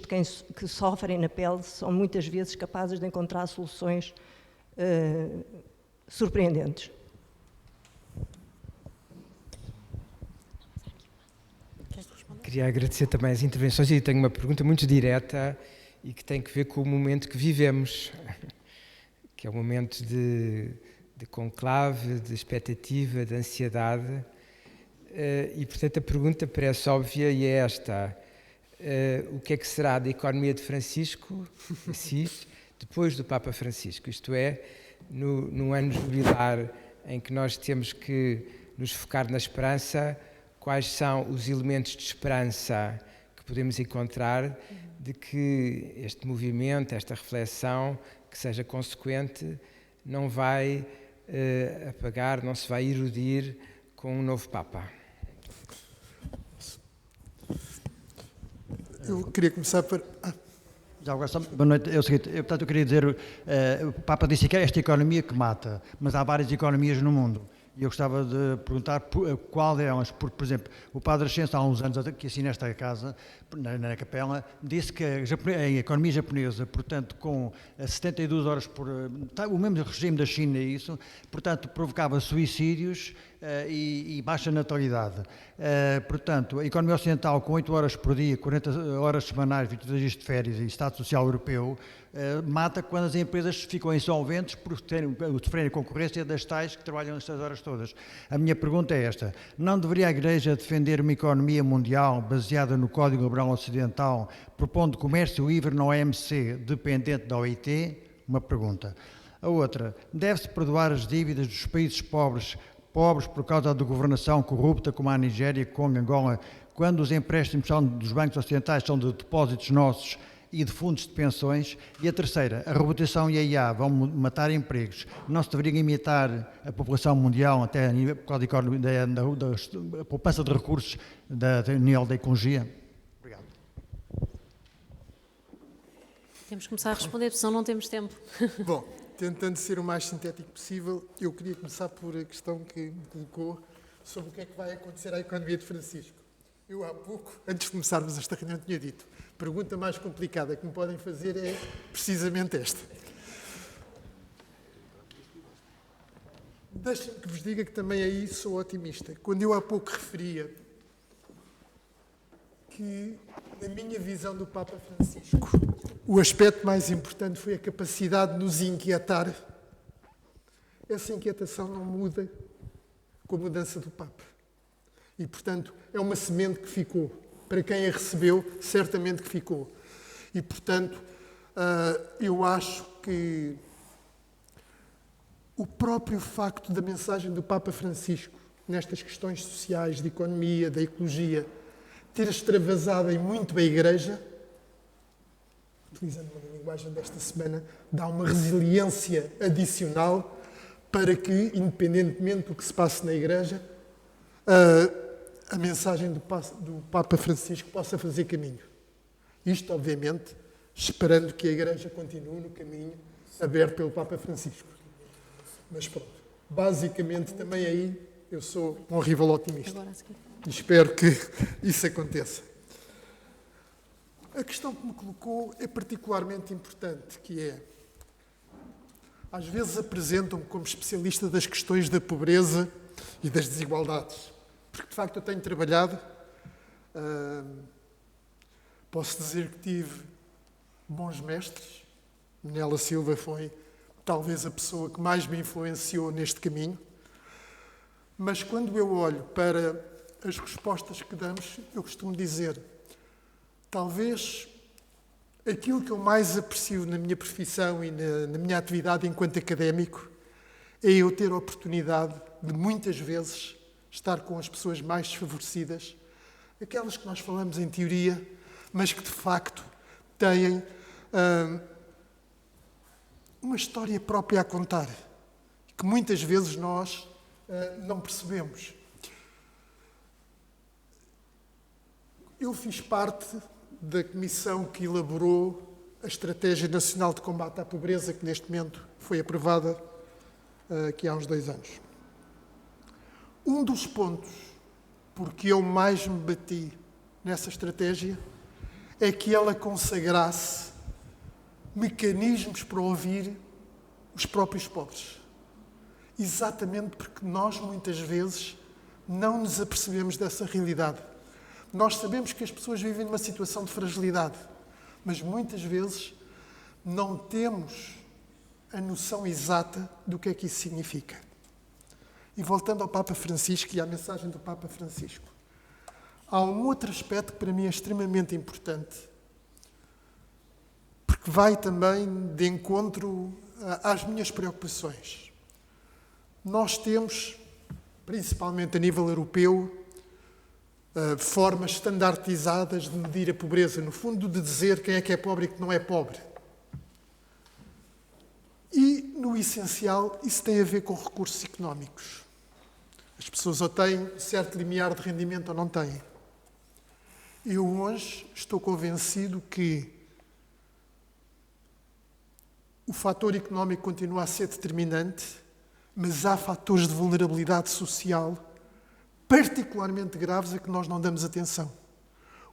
que sofrem na pele são muitas vezes capazes de encontrar soluções surpreendentes. Queria agradecer também as intervenções e tenho uma pergunta muito direta e que tem que ver com o momento que vivemos, que é um momento de conclave, de expectativa, de ansiedade. E, portanto, a pergunta parece óbvia e é esta: o que é que será da economia de Francisco Assis depois do Papa Francisco? Isto é, no ano jubilar em que nós temos que nos focar na esperança, quais são os elementos de esperança que podemos encontrar de que este movimento, esta reflexão, que seja consequente, não vai apagar, não se vai erudir com um novo Papa? Eu queria começar por... Já agora, boa noite. É o seguinte, portanto, eu queria dizer, o Papa disse que é esta economia que mata, mas há várias economias no mundo. E eu gostava de perguntar qual é, por exemplo, o Padre Ascenso, há uns anos aqui assim nesta casa, na capela, disse que a economia japonesa, portanto, com 72 horas por... o mesmo regime da China e isso, portanto, provocava suicídios e baixa natalidade. Portanto, a economia ocidental com 8 horas por dia, 40 horas semanais, 22 dias de férias e Estado Social Europeu, mata quando as empresas ficam insolventes por sofrerem concorrência das tais que trabalham estas horas todas. A minha pergunta é esta: não deveria a Igreja defender uma economia mundial baseada no Código Liberal Ocidental, propondo comércio livre na OMC, dependente da OIT? Uma pergunta. A outra: deve-se perdoar as dívidas dos países pobres por causa da governação corrupta, como a Nigéria, Congo, Angola, quando os empréstimos dos bancos ocidentais são de depósitos nossos e de fundos de pensões? E a terceira: a robotização e a IA vão matar empregos. Não se deveria imitar a população mundial até a nível da poupança de recursos da nível da ecologia? Obrigado. Temos que começar a responder, porque senão não temos tempo. Bom, tentando ser o mais sintético possível, eu queria começar por a questão que me colocou sobre o que é que vai acontecer à economia de Francisco. Eu há pouco, antes de começarmos esta reunião, tinha dito: a pergunta mais complicada que me podem fazer é precisamente esta. Deixem-me que vos diga que também aí sou otimista. Quando eu há pouco referia que, na minha visão do Papa Francisco, o aspecto mais importante foi a capacidade de nos inquietar, essa inquietação não muda com a mudança do Papa. E, portanto, é uma semente que ficou. Para quem a recebeu, certamente que ficou. E, portanto, eu acho que o próprio facto da mensagem do Papa Francisco nestas questões sociais, de economia, da ecologia, ter extravasado em muito a Igreja, utilizando uma linguagem desta semana, dá uma resiliência adicional para que, independentemente do que se passe na Igreja, a mensagem do Papa Francisco possa fazer caminho. Isto, obviamente, esperando que a Igreja continue no caminho aberto pelo Papa Francisco. Mas pronto, basicamente também aí eu sou um horrível otimista. E espero que isso aconteça. A questão que me colocou é particularmente importante, que é, às vezes apresentam-me como especialista das questões da pobreza e das desigualdades, porque de facto eu tenho trabalhado, posso dizer que tive bons mestres. Manela Silva foi talvez a pessoa que mais me influenciou neste caminho, mas quando eu olho para as respostas que damos, eu costumo dizer, talvez aquilo que eu mais aprecio na minha profissão e na minha atividade enquanto académico é eu ter a oportunidade de muitas vezes estar com as pessoas mais desfavorecidas, aquelas que nós falamos em teoria, mas que de facto têm uma história própria a contar, que muitas vezes nós não percebemos. Eu fiz parte da comissão que elaborou a Estratégia Nacional de Combate à Pobreza, que neste momento foi aprovada aqui há uns 2 anos. Um dos pontos por que eu mais me bati nessa estratégia é que ela consagrasse mecanismos para ouvir os próprios pobres. Exatamente porque nós, muitas vezes, não nos apercebemos dessa realidade. Nós sabemos que as pessoas vivem numa situação de fragilidade, mas muitas vezes não temos a noção exata do que é que isso significa. E voltando ao Papa Francisco e à mensagem do Papa Francisco, há um outro aspecto que para mim é extremamente importante, porque vai também de encontro às minhas preocupações. Nós temos, principalmente a nível europeu, formas standardizadas de medir a pobreza, no fundo, de dizer quem é que é pobre e quem não é pobre. E, no essencial, isso tem a ver com recursos económicos. As pessoas ou têm um certo limiar de rendimento ou não têm. Eu hoje estou convencido que o fator económico continua a ser determinante, mas há fatores de vulnerabilidade social particularmente graves a que nós não damos atenção.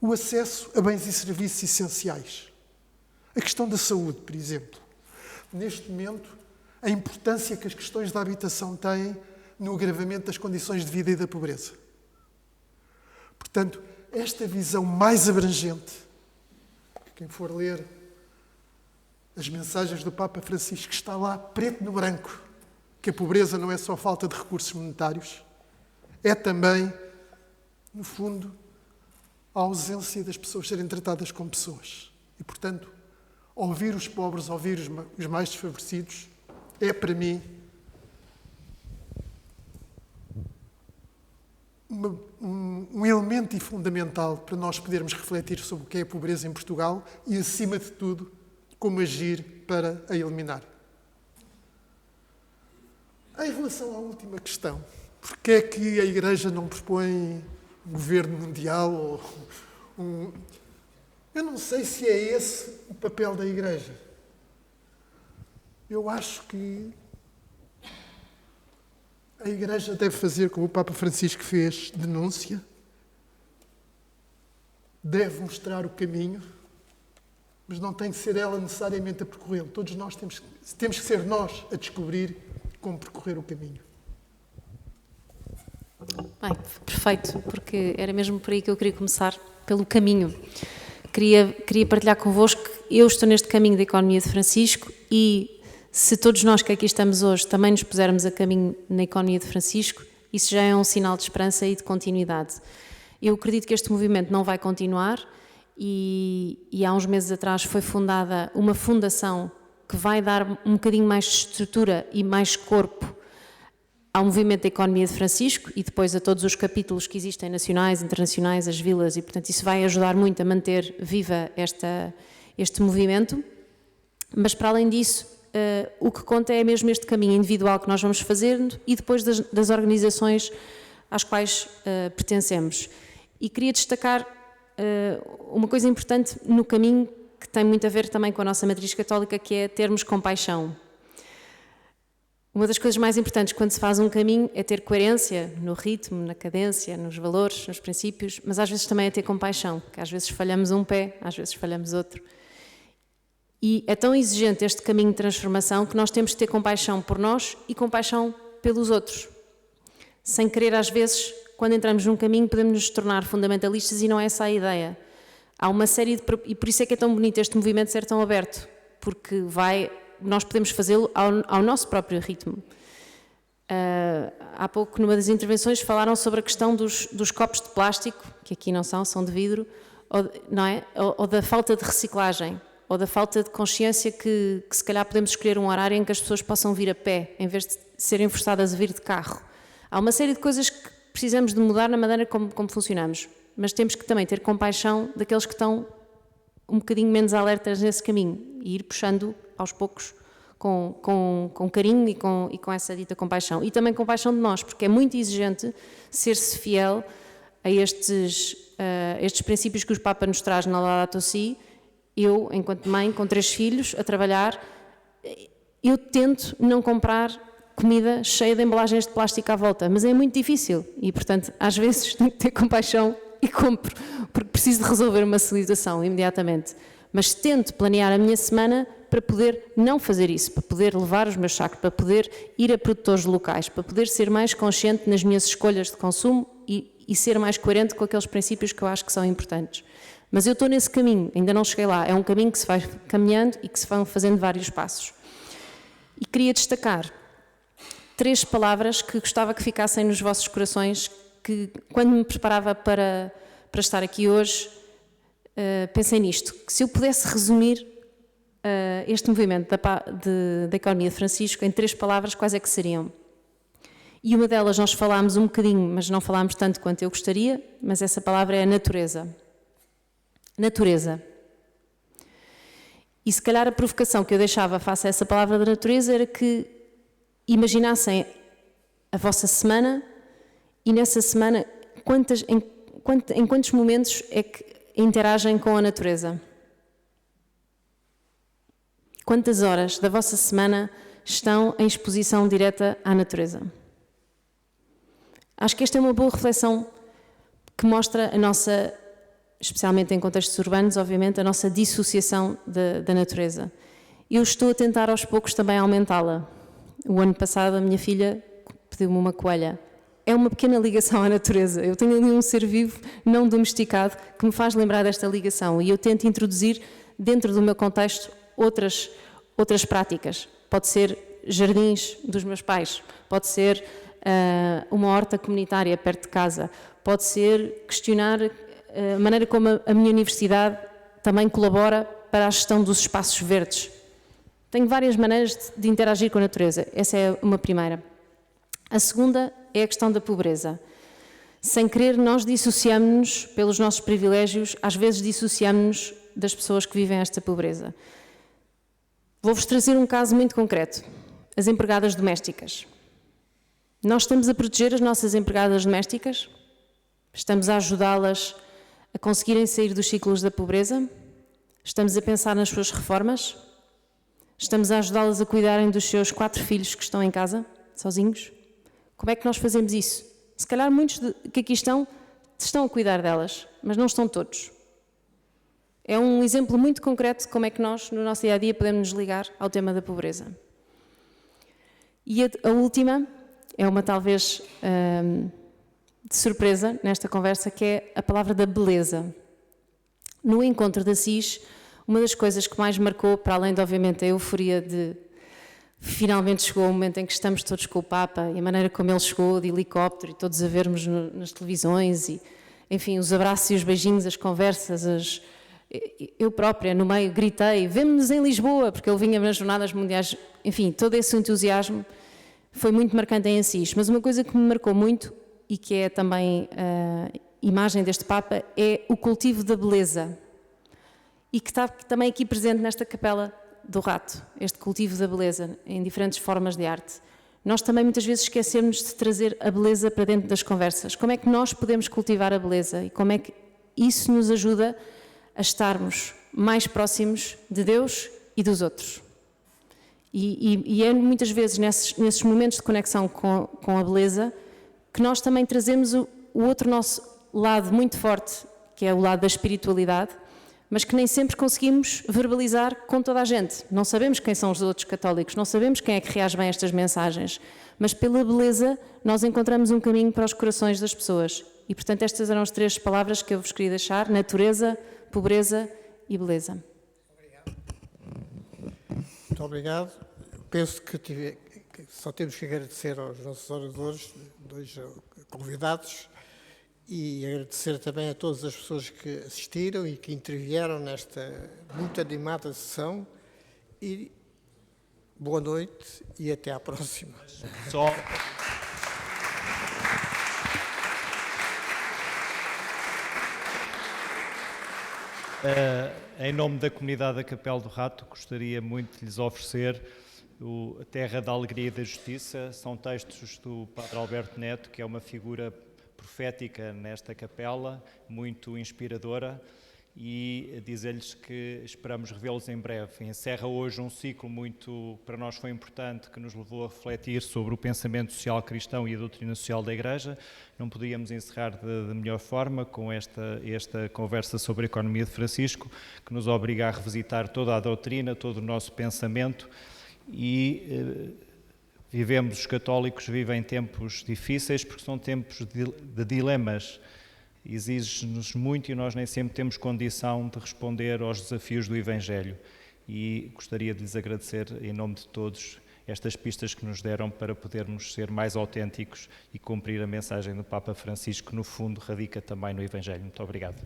O acesso a bens e serviços essenciais. A questão da saúde, por exemplo. Neste momento, a importância que as questões da habitação têm no agravamento das condições de vida e da pobreza. Portanto, esta visão mais abrangente, quem for ler as mensagens do Papa Francisco, está lá preto no branco, que a pobreza não é só falta de recursos monetários, é também, no fundo, a ausência das pessoas serem tratadas como pessoas. E, portanto, ouvir os pobres, ouvir os mais desfavorecidos, é, para mim, um elemento fundamental para nós podermos refletir sobre o que é a pobreza em Portugal e, acima de tudo, como agir para a eliminar. Em relação à última questão, porque é que a Igreja não propõe um governo mundial ou Eu não sei se é esse o papel da Igreja. Eu acho que a Igreja deve fazer como o Papa Francisco fez, denúncia, deve mostrar o caminho, mas não tem que ser ela necessariamente a percorrê-lo. Todos nós temos que ser nós a descobrir como percorrer o caminho. Bem, perfeito, porque era mesmo por aí que eu queria começar, pelo caminho. Queria partilhar convosco que eu estou neste caminho da economia de Francisco e se todos nós que aqui estamos hoje também nos pusermos a caminho na economia de Francisco, isso já é um sinal de esperança e de continuidade. Eu acredito que este movimento não vai continuar e há uns meses atrás foi fundada uma fundação que vai dar um bocadinho mais de estrutura e mais corpo ao movimento da economia de Francisco e depois a todos os capítulos que existem, nacionais, internacionais, as vilas, e portanto isso vai ajudar muito a manter viva este movimento. Mas para além disso, o que conta é mesmo este caminho individual que nós vamos fazendo e depois das organizações às quais pertencemos. E queria destacar uma coisa importante no caminho que tem muito a ver também com a nossa matriz católica, que é termos compaixão. Uma das coisas mais importantes quando se faz um caminho é ter coerência no ritmo, na cadência, nos valores, nos princípios, mas às vezes também é ter compaixão, porque às vezes falhamos um pé, às vezes falhamos outro. E é tão exigente este caminho de transformação que nós temos de ter compaixão por nós e compaixão pelos outros. Sem querer, às vezes, quando entramos num caminho, podemos nos tornar fundamentalistas e não é essa a ideia. Há uma série de... E por isso é que é tão bonito este movimento ser tão aberto, porque nós podemos fazê-lo ao nosso próprio ritmo. Há pouco, numa das intervenções, falaram sobre a questão dos copos de plástico, que aqui não são de vidro, não é? Ou da falta de reciclagem, ou da falta de consciência que se calhar podemos escolher um horário em que as pessoas possam vir a pé, em vez de serem forçadas a vir de carro. Há uma série de coisas que precisamos de mudar na maneira como funcionamos, mas temos que também ter compaixão daqueles que estão um bocadinho menos alertas nesse caminho e ir puxando aos poucos com carinho e com essa dita compaixão. E também compaixão de nós, porque é muito exigente ser-se fiel a estes princípios que o Papa nos traz na Laudato Si. Eu, enquanto mãe, com 3 filhos, a trabalhar, eu tento não comprar comida cheia de embalagens de plástico à volta, mas é muito difícil e, portanto, às vezes tenho que ter compaixão e compro, porque preciso de resolver uma situação imediatamente. Mas tento planear a minha semana para poder não fazer isso, para poder levar os meus sacos, para poder ir a produtores locais, para poder ser mais consciente nas minhas escolhas de consumo e ser mais coerente com aqueles princípios que eu acho que são importantes. Mas eu estou nesse caminho, ainda não cheguei lá. É um caminho que se vai caminhando e que se vão fazendo vários passos. E queria destacar 3 palavras que gostava que ficassem nos vossos corações, que quando me preparava para estar aqui hoje, pensei nisto, que se eu pudesse resumir este movimento da economia de Francisco em 3 palavras, quais é que seriam? E uma delas nós falámos um bocadinho, mas não falámos tanto quanto eu gostaria, mas essa palavra é a natureza. Natureza. E se calhar a provocação que eu deixava face a essa palavra da natureza era que imaginassem a vossa semana e nessa semana em quantos momentos é que interagem com a natureza? Quantas horas da vossa semana estão em exposição direta à natureza? Acho que esta é uma boa reflexão que mostra a nossa, especialmente em contextos urbanos, obviamente, a nossa dissociação da natureza. Eu estou a tentar aos poucos também aumentá-la. O ano passado a minha filha pediu-me uma coelha. É uma pequena ligação à natureza. Eu tenho ali um ser vivo não domesticado que me faz lembrar desta ligação e eu tento introduzir dentro do meu contexto outras práticas. Pode ser jardins dos meus pais, pode ser uma horta comunitária perto de casa, pode ser questionar a maneira como a minha universidade também colabora para a gestão dos espaços verdes. Tenho várias maneiras de interagir com a natureza. Essa é uma primeira. A segunda é a questão da pobreza. Sem querer, nós dissociamos-nos pelos nossos privilégios, às vezes dissociamos-nos das pessoas que vivem esta pobreza. Vou-vos trazer um caso muito concreto. As empregadas domésticas. Nós estamos a proteger as nossas empregadas domésticas? Estamos a ajudá-las a conseguirem sair dos ciclos da pobreza? Estamos a pensar nas suas reformas? Estamos a ajudá-las a cuidarem dos seus 4 filhos que estão em casa, sozinhos? Como é que nós fazemos isso? Se calhar muitos que aqui estão a cuidar delas, mas não estão todos. É um exemplo muito concreto de como é que nós, no nosso dia-a-dia, podemos nos ligar ao tema da pobreza. E a última é uma talvez de surpresa nesta conversa, que é a palavra da beleza. No encontro da Assis, uma das coisas que mais marcou, para além de, obviamente, a euforia de finalmente chegou o momento em que estamos todos com o Papa e a maneira como ele chegou de helicóptero e todos a vermos nas televisões e, enfim, os abraços e os beijinhos, as conversas, eu própria no meio gritei, vemo-nos em Lisboa, porque ele vinha nas Jornadas Mundiais, enfim, todo esse entusiasmo. foi muito marcante em Assis, mas uma coisa que me marcou muito e que é também a imagem deste Papa é o cultivo da beleza, e que está também aqui presente nesta Capela do Rato, este cultivo da beleza em diferentes formas de arte. Nós também muitas vezes esquecemos de trazer a beleza para dentro das conversas. Como é que nós podemos cultivar a beleza e como é que isso nos ajuda a estarmos mais próximos de Deus e dos outros? E é muitas vezes nesses momentos de conexão com a beleza que nós também trazemos o outro nosso lado muito forte, que é o lado da espiritualidade, mas que nem sempre conseguimos verbalizar com toda a gente. Não sabemos quem são os outros católicos, não sabemos quem é que reage bem a estas mensagens, mas pela beleza nós encontramos um caminho para os corações das pessoas. E, portanto, estas eram as 3 palavras que eu vos queria deixar: natureza, pobreza e beleza. Muito obrigado. Penso que só temos que agradecer aos nossos oradores, 2 convidados, e agradecer também a todas as pessoas que assistiram e que intervieram nesta muito animada sessão. E boa noite e até à próxima. Só... em nome da comunidade da Capela do Rato, gostaria muito de lhes oferecer A Terra da Alegria e da Justiça. São textos do Padre Alberto Neto, que é uma figura profética nesta capela, muito inspiradora, e dizer-lhes que esperamos revê-los em breve. Encerra hoje um ciclo muito, para nós foi importante, que nos levou a refletir sobre o pensamento social cristão e a doutrina social da Igreja. Não podíamos encerrar de melhor forma com esta conversa sobre a economia de Francisco, que nos obriga a revisitar toda a doutrina, todo o nosso pensamento, e os católicos vivem tempos difíceis porque são tempos de dilemas. Exige-nos muito e nós nem sempre temos condição de responder aos desafios do Evangelho. E gostaria de lhes agradecer, em nome de todos, estas pistas que nos deram para podermos ser mais autênticos e cumprir a mensagem do Papa Francisco, que no fundo radica também no Evangelho. Muito obrigado.